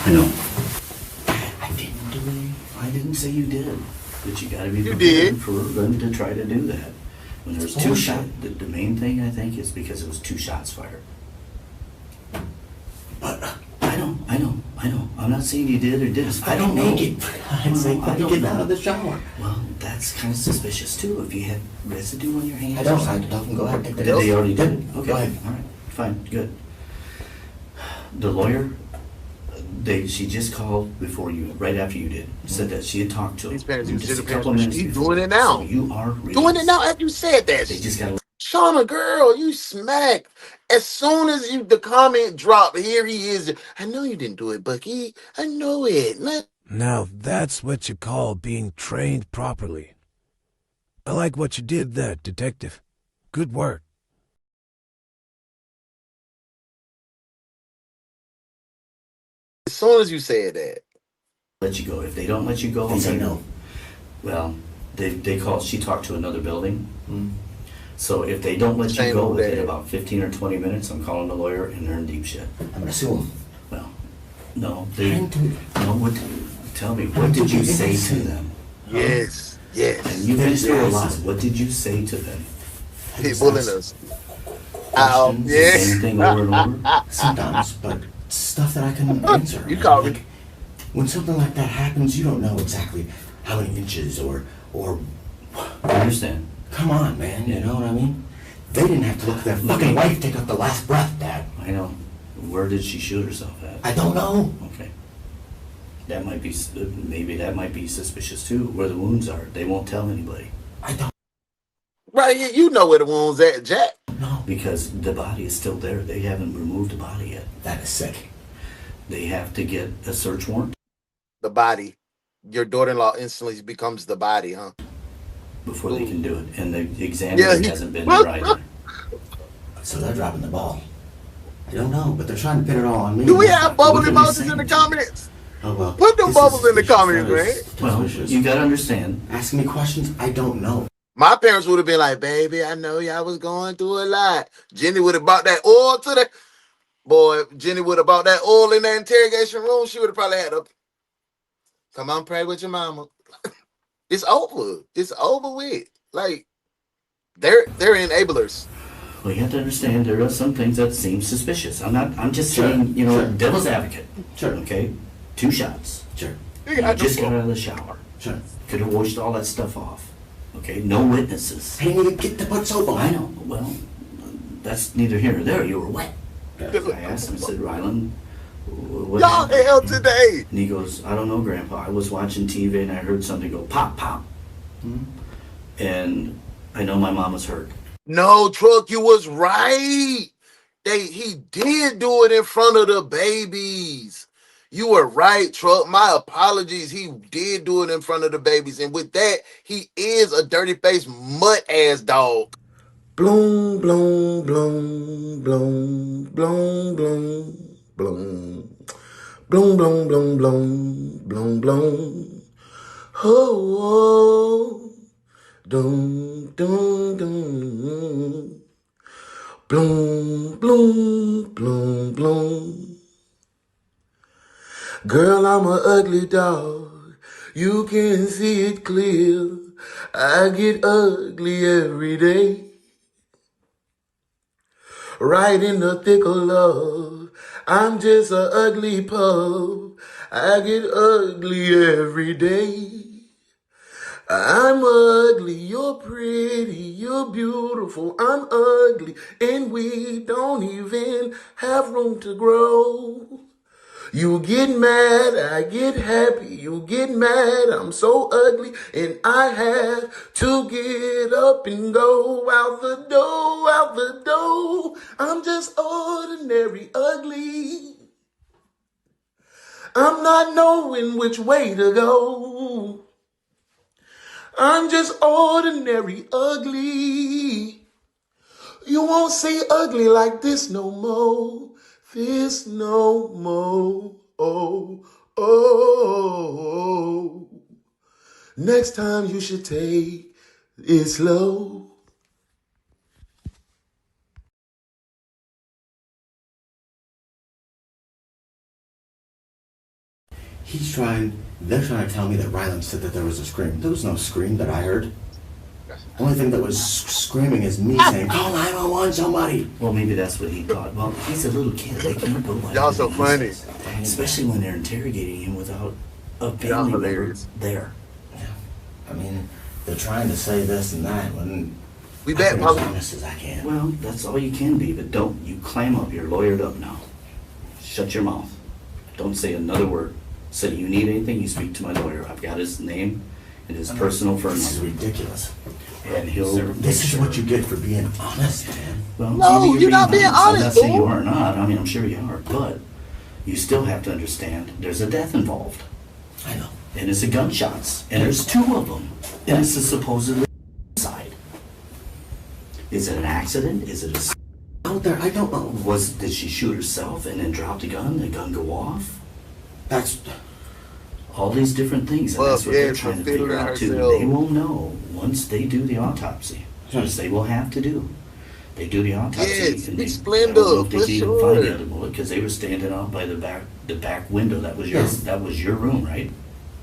I know. I didn't say you did. But you gotta be prepared for them to try to do that. When there's two shots, the main thing I think is because it was 2 shots fired. But I know. I'm not saying you did or didn't. I don't know. I don't get out of the shower. Well, that's kind of suspicious too. If you had residue on your hands. I don't. Go ahead. Take the Did they already did. did? Okay. Go ahead. All right. Fine. Good. The lawyer. She just called before you, right after you did. Said that she had talked to him. Just a couple of minutes He's before. doing it now. So you are released. Doing it now after you said that. They just got. Shauna, girl, you smacked. As soon as the comment dropped, here he is. I know you didn't do it, Bucky. I know it. Now that's what you call being trained properly. I like what you did there, Detective. Good work. As soon as you said that. Let you go. If they don't let you go, They say no. Well, they called. She talked to another building. So if they don't let you go within about 15 or 20 minutes, I'm calling the lawyer and they're in deep shit. I'm gonna sue them. Well, no. Tell me, what did you say to them? Yes. And you've been through a lot. What did you say to them? He's bullying us. Same thing over and over? Sometimes, but stuff that I can answer. You call me. When something like that happens, you don't know exactly how many inches or. I understand. Come on, man. You know what I mean? They didn't have to look at their fucking wife take up the last breath, Dad. I know. Where did she shoot herself at? I don't know. Okay. That might be, maybe that might be suspicious too, where the wounds are. They won't tell anybody. I don't. Right here, you know where the wounds at, Jack. No. Because the body is still there. They haven't removed the body yet. That is sick. They have to get a search warrant. The body. Your daughter-in-law instantly becomes the body, huh? Before they can do it. And the examiner hasn't been there either. So they're dropping the ball. I don't know, but they're trying to pin it all on me. Do we have bubble emojis in the comments? Oh, well. Put them bubbles in the comments, man. Well, you gotta understand. Asking me questions, I don't know. My parents would have been like, baby, I know y'all was going through a lot. Jenny would have brought that oil to the... Boy, Jenny would have brought that oil in that interrogation room. She would have probably had a... Come on, pray with your mama. It's over. It's over with. Like, they're enablers. Well, you have to understand there are some things that seem suspicious. I'm just saying, devil's advocate. Sure. Okay? 2 shots. Sure. You just got out of the shower. Sure. Could have washed all that stuff off. Okay? No witnesses. I didn't even get to put soap on. I know. Well, that's neither here nor there. You were wet. I asked him, I said, Rylan, what Y'all hell today. And he goes, I don't know, Grandpa. I was watching TV and I heard something go pop, pop. And I know my mom was hurt. No, Truck, you was right. He did do it in front of the babies. You were right, Truck. My apologies. He did do it in front of the babies. And with that, he is a dirty-faced mutt-ass dog. Bloom, bloom, bloom, bloom, bloom, bloom, bloom. Bloom, bloom, bloom, bloom, bloom, bloom. Oh, doom, doom, doom. Bloom, bloom, bloom, bloom. Girl, I'm an ugly dog. You can see it clear. I get ugly every day. Right in the thick of love. I'm just an ugly pup. I get ugly every day. I'm ugly, you're pretty, you're beautiful, I'm ugly, and we don't even have room to grow. You get mad, I get happy, you get mad, I'm so ugly, and I have to get up and go out the door, out the door. I'm just ordinary ugly. I'm not knowing which way to go. I'm just ordinary ugly. You won't see ugly like this no more. This no more. Oh, oh. Next time you should take it slow. They're trying to tell me that Ryland said that there was a scream. There was no scream that I heard. The only thing that was screaming is me saying, call 911, somebody. Well, maybe that's what he thought. Well, he's a little kid. They can't go by Y'all so funny. Especially when they're interrogating him without a family member there. Yeah. I mean, they're trying to say this and that when we bet as honest as I can. Well, that's all you can be, but don't you clam up. You're lawyered up now. Shut your mouth. Don't say another word. Say you need anything, you speak to my lawyer. I've got his name and his personal phone number. This is ridiculous. And he'll. This is what you get for being honest, man. Well, no, you're not being honest. I'm not saying you are not. I mean, I'm sure you are, but you still have to understand there's a death involved. I know. And it's a gunshots, and there's two of them, and it's a supposedly suicide. Is it an accident? Is it a out there? I don't know. Did she shoot herself and then drop the gun go off? That's all these different things, and well, that's what they're trying to figure out too. They will know once they do the autopsy, which they will have to do. They do the autopsy, yes, and they splendid, don't know if they for can even sure. find the other bullet because they were standing out by the back window. That was your that was your room, right?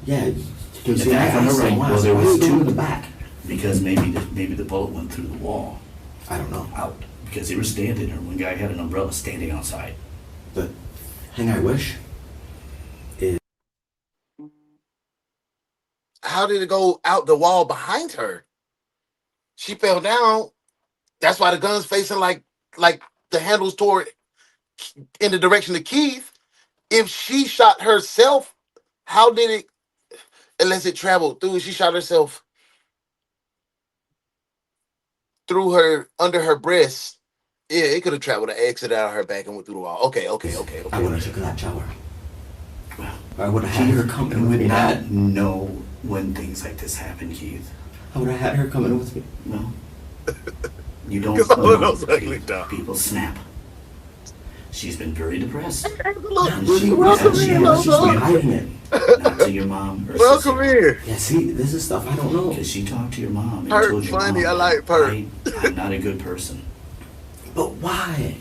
Yeah. In the back of the room. Well, there was two in the back because maybe the bullet went through the wall. I don't know. Out because they were standing there. One guy had an umbrella standing outside. The thing I wish. How did it go out the wall behind her? She fell down. That's why the gun's facing like the handles toward in the direction of Keith. If she shot herself, how did it? Unless it traveled through, she shot herself through her under her breast. Yeah, it could have traveled the exit out of her back and went through the wall. Okay. I would have taken that shower. I would have had her come in You with would me. not know when things like this happen, Keith. I would have had her come in with me. No. You don't know. People snap. She's been very depressed. And she's been hiding it. Not to your mom or Welcome sister. here. Yeah, see, this is stuff I don't know. Because she talked to your mom and Pert told your funny, mom, I like Pert. I'm not a good person. But why?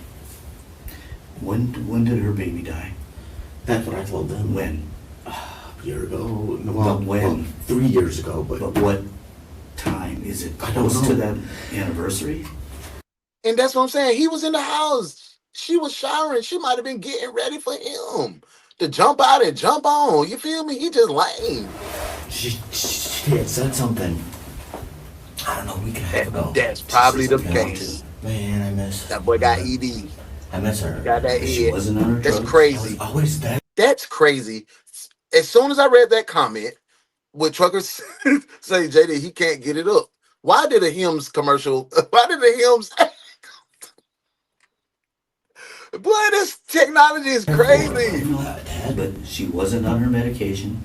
When did her baby die? That's what I told them. When? A year ago. Well, when? Well, 3 years ago, but what time? Is it I don't close know. to that anniversary? And that's what I'm saying. He was in the house. She was showering. She might have been getting ready for him to jump out and jump on. You feel me? He just lame. She had said something. I don't know. We can have ago. That's probably the case. Man, I miss that boy. Got ED. I miss her. Got that She ED. wasn't on her That's drugs. crazy. Always that. That's crazy. As soon as I read that comment, with truckers say JD, he can't get it up. Why did a Hims commercial? Why did the Hims? Boy, this technology is crazy. Dad, but she wasn't on her medication.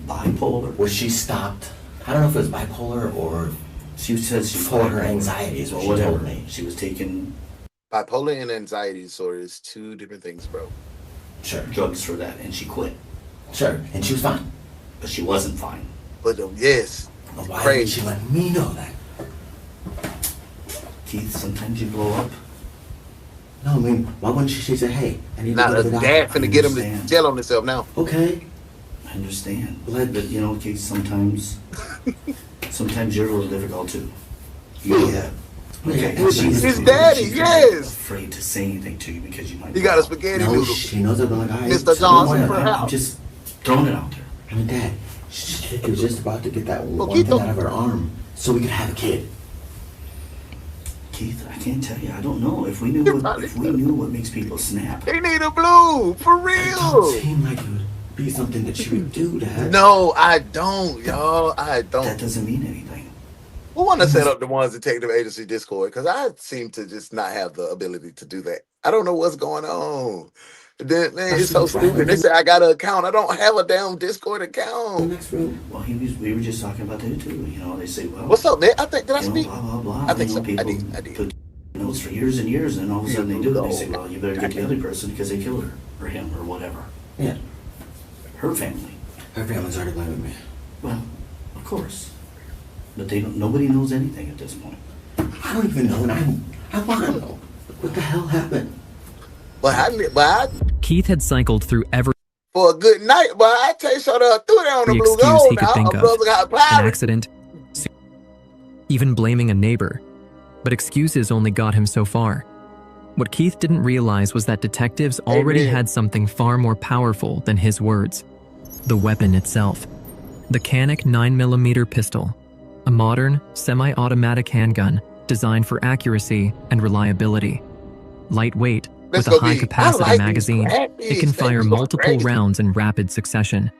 Bipolar. Was she stopped? I don't know if it was bipolar or she says she for her anxiety is what she told me. She was taking Bipolar and anxiety disorder is two different things, bro. sure drugs for that, and she quit. Sure, and she was fine, but she wasn't fine. But yes, But why crazy. didn't she let me know that? Keith, sometimes you blow up. No, I mean, why wouldn't she say, hey, I need to Now go to the the doctor? dad finna get him to tell on himself now. Okay. I understand. But you know, Keith, sometimes you're a little difficult too. Yeah. Okay. His daddy, yes. Afraid to say anything to you because you might. He got a spaghetti noodle. She knows I've been like, Mr. Johnson for I'm help. just throwing it out there. I mean, Dad, she was just about to get that one Keith, thing out of her arm so we could have a kid. Keith, I can't tell you. I don't know. If we knew what makes people snap. They need a blue, for real. It don't seem like it would be something that she would do, Dad. No, I don't, y'all. I don't. That doesn't mean anything. We want to set up the One's Detective Agency Discord because I seem to just not have the ability to do that. I don't know what's going on. Then, man, it's so stupid. They say I got an account. I don't have a damn Discord account. Well, we were just talking about that too. You know, they say, well, What's up, man? I think did I speak? Blah blah blah. I think you know, so. people I did. put notes for years and years, and all of a sudden they do. They say, well, you better get the other person because they killed her or him or whatever. Yeah. Her family. Her family's already blaming me. Well, of course. But they don't. Nobody knows anything at this point. I don't even know, and I want to know what the hell happened. Keith had cycled through every For a good night, but I tell you, threw that on the blue excuse gold. he could Now, think a of. brother got An pirate. accident, even blaming a neighbor. But excuses only got him so far. What Keith didn't realize was that detectives already had something far more powerful than his words. The weapon itself. The Canik 9mm pistol. A modern, semi-automatic handgun designed for accuracy and reliability. Lightweight, with a high-capacity magazine, it can fire multiple rounds in rapid succession.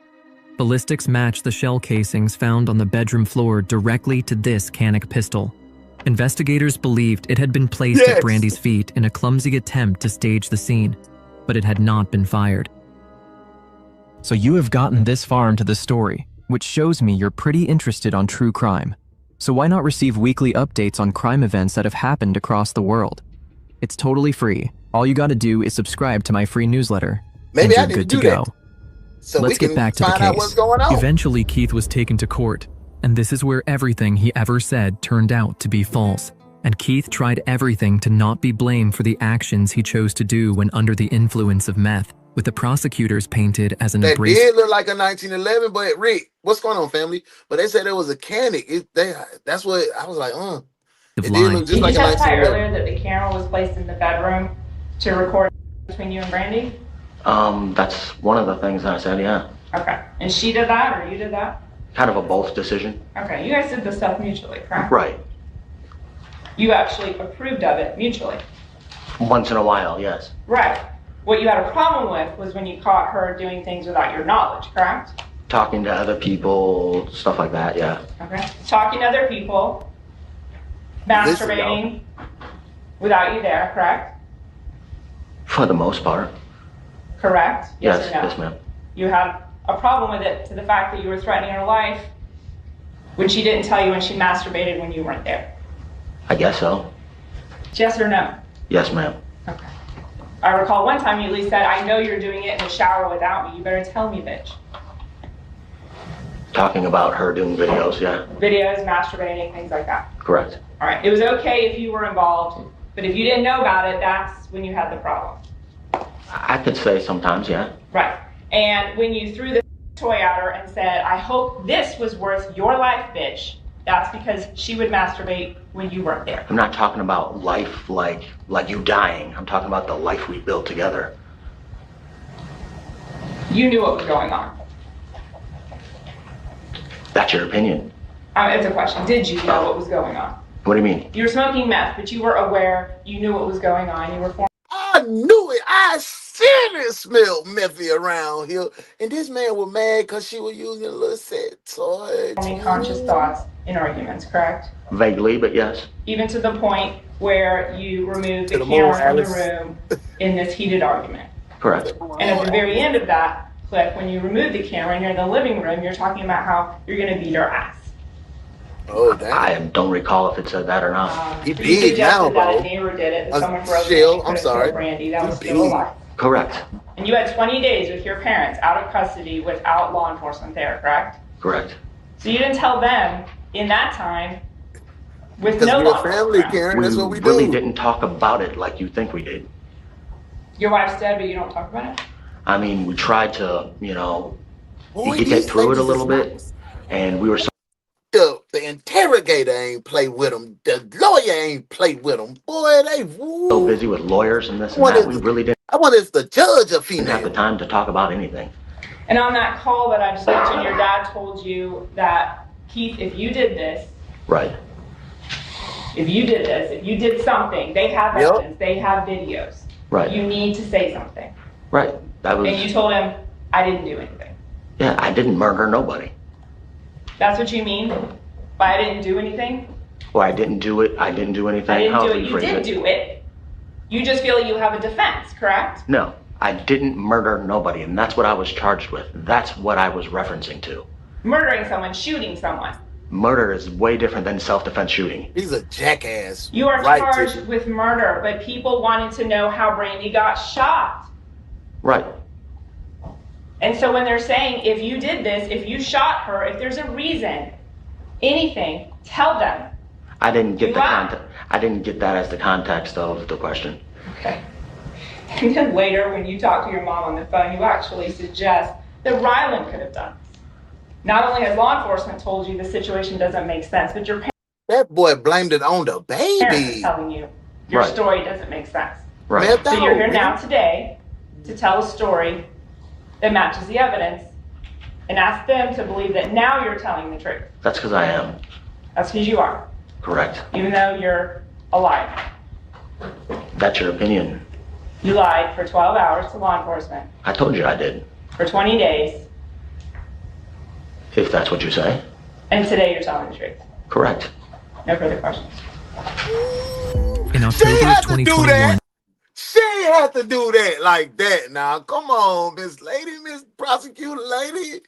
Ballistics match the shell casings found on the bedroom floor directly to this Canik pistol. Investigators believed it had been placed at Brandy's feet in a clumsy attempt to stage the scene, but it had not been fired. So you have gotten this far into the story, which shows me you're pretty interested on true crime. So why not receive weekly updates on crime events that have happened across the world? It's totally free. All you gotta do is subscribe to my free newsletter, Maybe I and need you're to good do to that. go. So Let's we get can back to the find out what's case. going on. Eventually, Keith was taken to court, and this is where everything he ever said turned out to be false. And Keith tried everything to not be blamed for the actions he chose to do when under the influence of meth, with the prosecutors painted as an That abrasive. did look like a 1911, but Rick, what's going on, family? But they said it was a Canik. That's what I was like, It did look just Did like you a testify 1911. earlier that the camera was placed in the bedroom to record between you and Brandy? That's one of the things I said, yeah. Okay. And she did that, or you did that? Kind of a both decision. Okay. You guys did this stuff mutually, correct? Right. You actually approved of it mutually. Once in a while, yes. Right. What you had a problem with was when you caught her doing things without your knowledge, correct? Talking to other people, stuff like that, yeah. Okay. Talking to other people, masturbating without you there, correct? For the most part. Correct? Yes, or no? yes, ma'am. You had a problem with it to the fact that you were threatening her life when she didn't tell you when she masturbated when you weren't there. I guess so. Yes or no? Yes, ma'am. I recall one time you at least said, I know you're doing it in the shower without me. You better tell me, bitch. Talking about her doing videos, yeah. Videos, masturbating, things like that. Correct. All right. It was okay if you were involved, but if you didn't know about it, that's when you had the problem. I could say sometimes, yeah. Right. And when you threw the toy at her and said, I hope this was worth your life, bitch, that's because she would masturbate when you weren't there. I'm not talking about life like you dying. I'm talking about the life we built together. You knew what was going on. That's your opinion. It's a question. Did you know what was going on? What do you mean? You were smoking meth, but you were aware, you knew what was going on. You were I knew it. I seen it smell methy around here. And this man was mad because she was using a little set toy. forming conscious thoughts in arguments, correct? Vaguely, but yes. Even to the point where you removed the To the moon, camera from the Alice. room in this heated argument. Correct. And at the very end of that clip, when you remove the camera and you're in the living room, you're talking about how you're going to beat her ass. Oh, damn. I don't recall if it said that or not. He You big now, suggested that a bro. neighbor did it, that someone broke Shell, in, I'm put sorry. brandy, that He was still a big. lie. Correct. And you had 20 days with your parents out of custody without law enforcement there, correct? Correct. So you didn't tell them in that time with no We're law family, enforcement. Karen. That's what we really do. didn't talk about it like you think we did. Your wife's dead, but you don't talk about it? I mean, we tried to, you know, Boy, get these that through it a ladies little is bit, and we were so The interrogator ain't play with them. The lawyer ain't play with them. Boy, they busy with lawyers and this and What that, is- we really didn't I wonder if the judge a have the female. time to talk about anything. And on that call that I just mentioned, your dad told you that, Keith, if you did this, Right. if you did this, if you did something, they have Yep. evidence, they have videos. Right. You need to say something. Right. That was, And you told him, I didn't do anything. yeah, I didn't murder nobody. That's what you mean by I didn't do anything? Or I didn't do it, I didn't do anything. I didn't How do would it. you You phrase did do it. You just feel you have a defense, correct? No, I didn't murder nobody, and that's what I was charged with. That's what I was referencing to. Murdering someone, shooting someone. Murder is way different than self-defense shooting. He's a jackass. You are Right, charged Tisha. with murder, but people wanted to know how Brandy got shot. Right. And so when they're saying, if you did this, if you shot her, if there's a reason, anything, tell them. I didn't get You the lied. context. I didn't get that as the context of the question. Okay. And then later, when you talk to your mom on the phone, you actually suggest that Ryland could have done this. Not only has law enforcement told you the situation doesn't make sense, but your That boy blamed it on the parents are baby. telling you your Right. story doesn't make sense. Right. So you're here now today to tell a story that matches the evidence and ask them to believe that now you're telling the truth. That's because I am. That's because you are, Correct. even though you're a liar. That's your opinion. You lied for 12 hours to law enforcement, I told you I did. for 20 days, If that's what you say. and today you're telling the truth. Correct. No further questions. In She October of had to do 2021, that. She had to do that like that. Now, come on, Miss Lady, Miss Prosecutor Lady.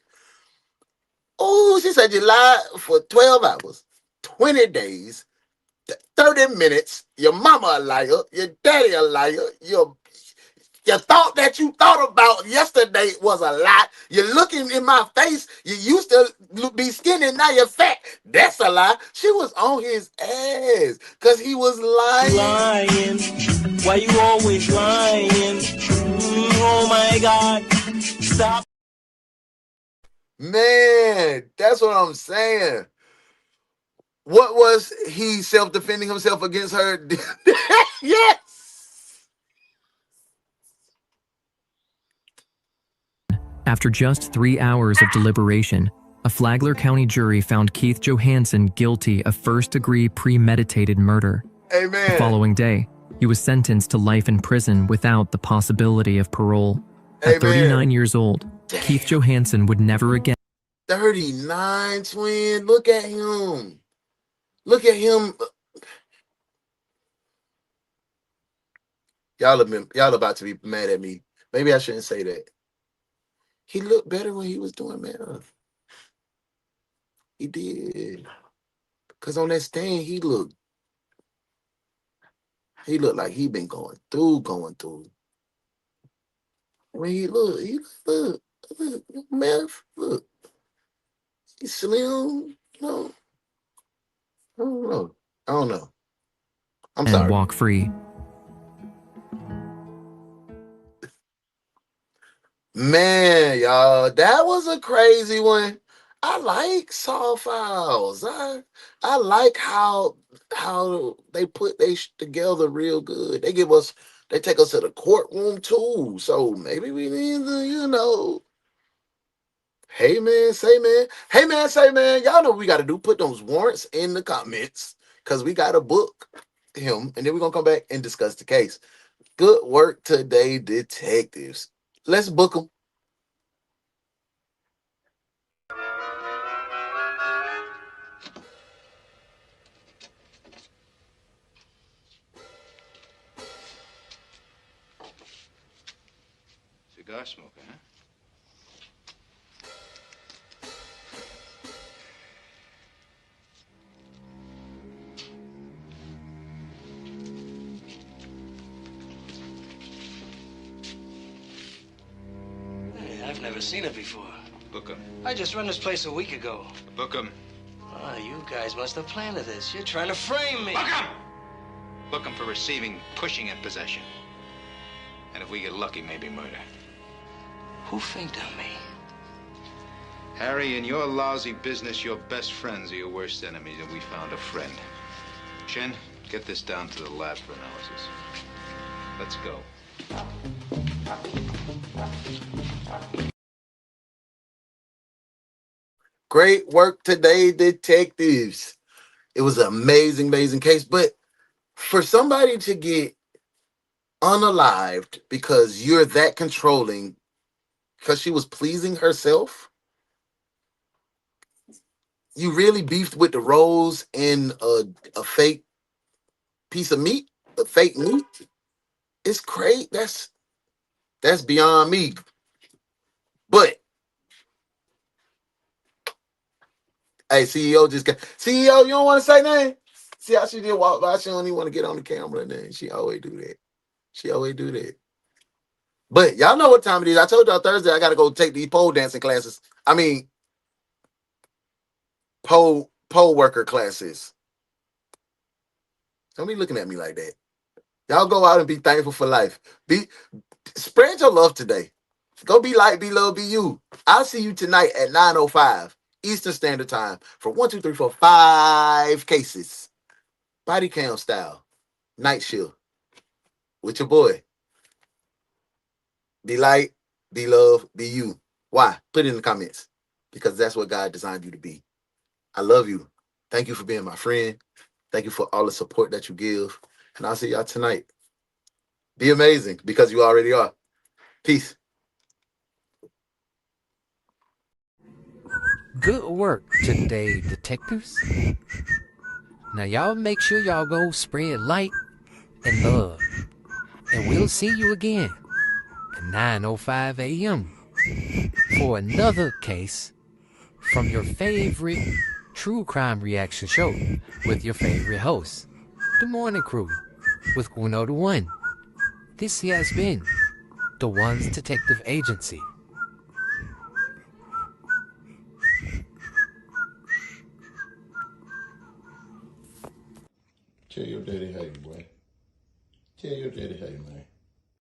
Oh, she said you lied for 12 hours, 20 days, 30 minutes. Your mama a liar. Your daddy a liar. You thought that you thought about yesterday was a lie. You're looking in my face. You used to be skinny, now you're fat. That's a lie. She was on his ass because he was lying. Lying. Why you always lying? Oh my God. Stop. Man, that's what I'm saying. What was he self-defending himself against her? Yes. after just 3 hours of deliberation, a Flagler County jury found Keith Johansen guilty of first-degree premeditated murder. Amen. The following day, he was sentenced to life in prison without the possibility of parole. At 39 years old, Keith Johansen would never again 39, twin. Look at him. Look at him. Y'all about to be mad at me. Maybe I shouldn't say that. He looked better when he was doing meth. He did. Because on that stand, he looked like he been going through. When he look, meth, look. He's slim. No. I don't know. I'm and sorry. walk free. Man, y'all, that was a crazy one. I like Saw Files. I like how they put together real good. They take us to the courtroom too. So maybe we need to, hey man, say man. Hey man, say man. Y'all know what we gotta do. Put those warrants in the comments because we gotta book him, and then we're gonna come back and discuss the case. Good work today, detectives. Let's book them. Cigar smoker, huh? Hey, I've never seen it before. Book him. I just run this place a week ago. Book him. Ah, you guys must have planned this. You're trying to frame me. Book him! Book him for receiving, pushing, and possession. And if we get lucky, maybe murder. Who faked on me? Harry, in your lousy business, your best friends are your worst enemies, and we found a friend. Chen, get this down to the lab for analysis. Let's go. Great work today, detectives. It was an amazing, amazing case. But for somebody to get unalived because you're that controlling, because she was pleasing herself, you really beefed with the rolls in a fake piece of meat, a fake meat. It's great. That's beyond me. But hey, CEO just got CEO. You don't want to say nothing. See how she did walk by. She don't even want to get on the camera. Then she always do that. She always do that. But y'all know what time it is. I told y'all Thursday I got to go take these pole dancing classes. I mean, pole worker classes. Don't be looking at me like that. Y'all go out and be thankful for life. Spread your love today. Go be light, be love, be you. I'll see you tonight at 9:05 Eastern Standard Time for 1, 2, 3, 4, 5 cases. Body cam style. Night shift. With your boy. Be light, be love, be you. Why? Put it in the comments. Because that's what God designed you to be. I love you. Thank you for being my friend. Thank you for all the support that you give. And I'll see y'all tonight. Be amazing because you already are. Peace. Good work today, detectives. Now y'all make sure y'all go spread light and love. And we'll see you again at 9:05 a.m. for another case from your favorite true crime reaction show with your favorite host, The Morning Crew with UnoDaOne. This has been the One's Detective Agency. Tell your daddy hey, boy. Tell your daddy hey, man.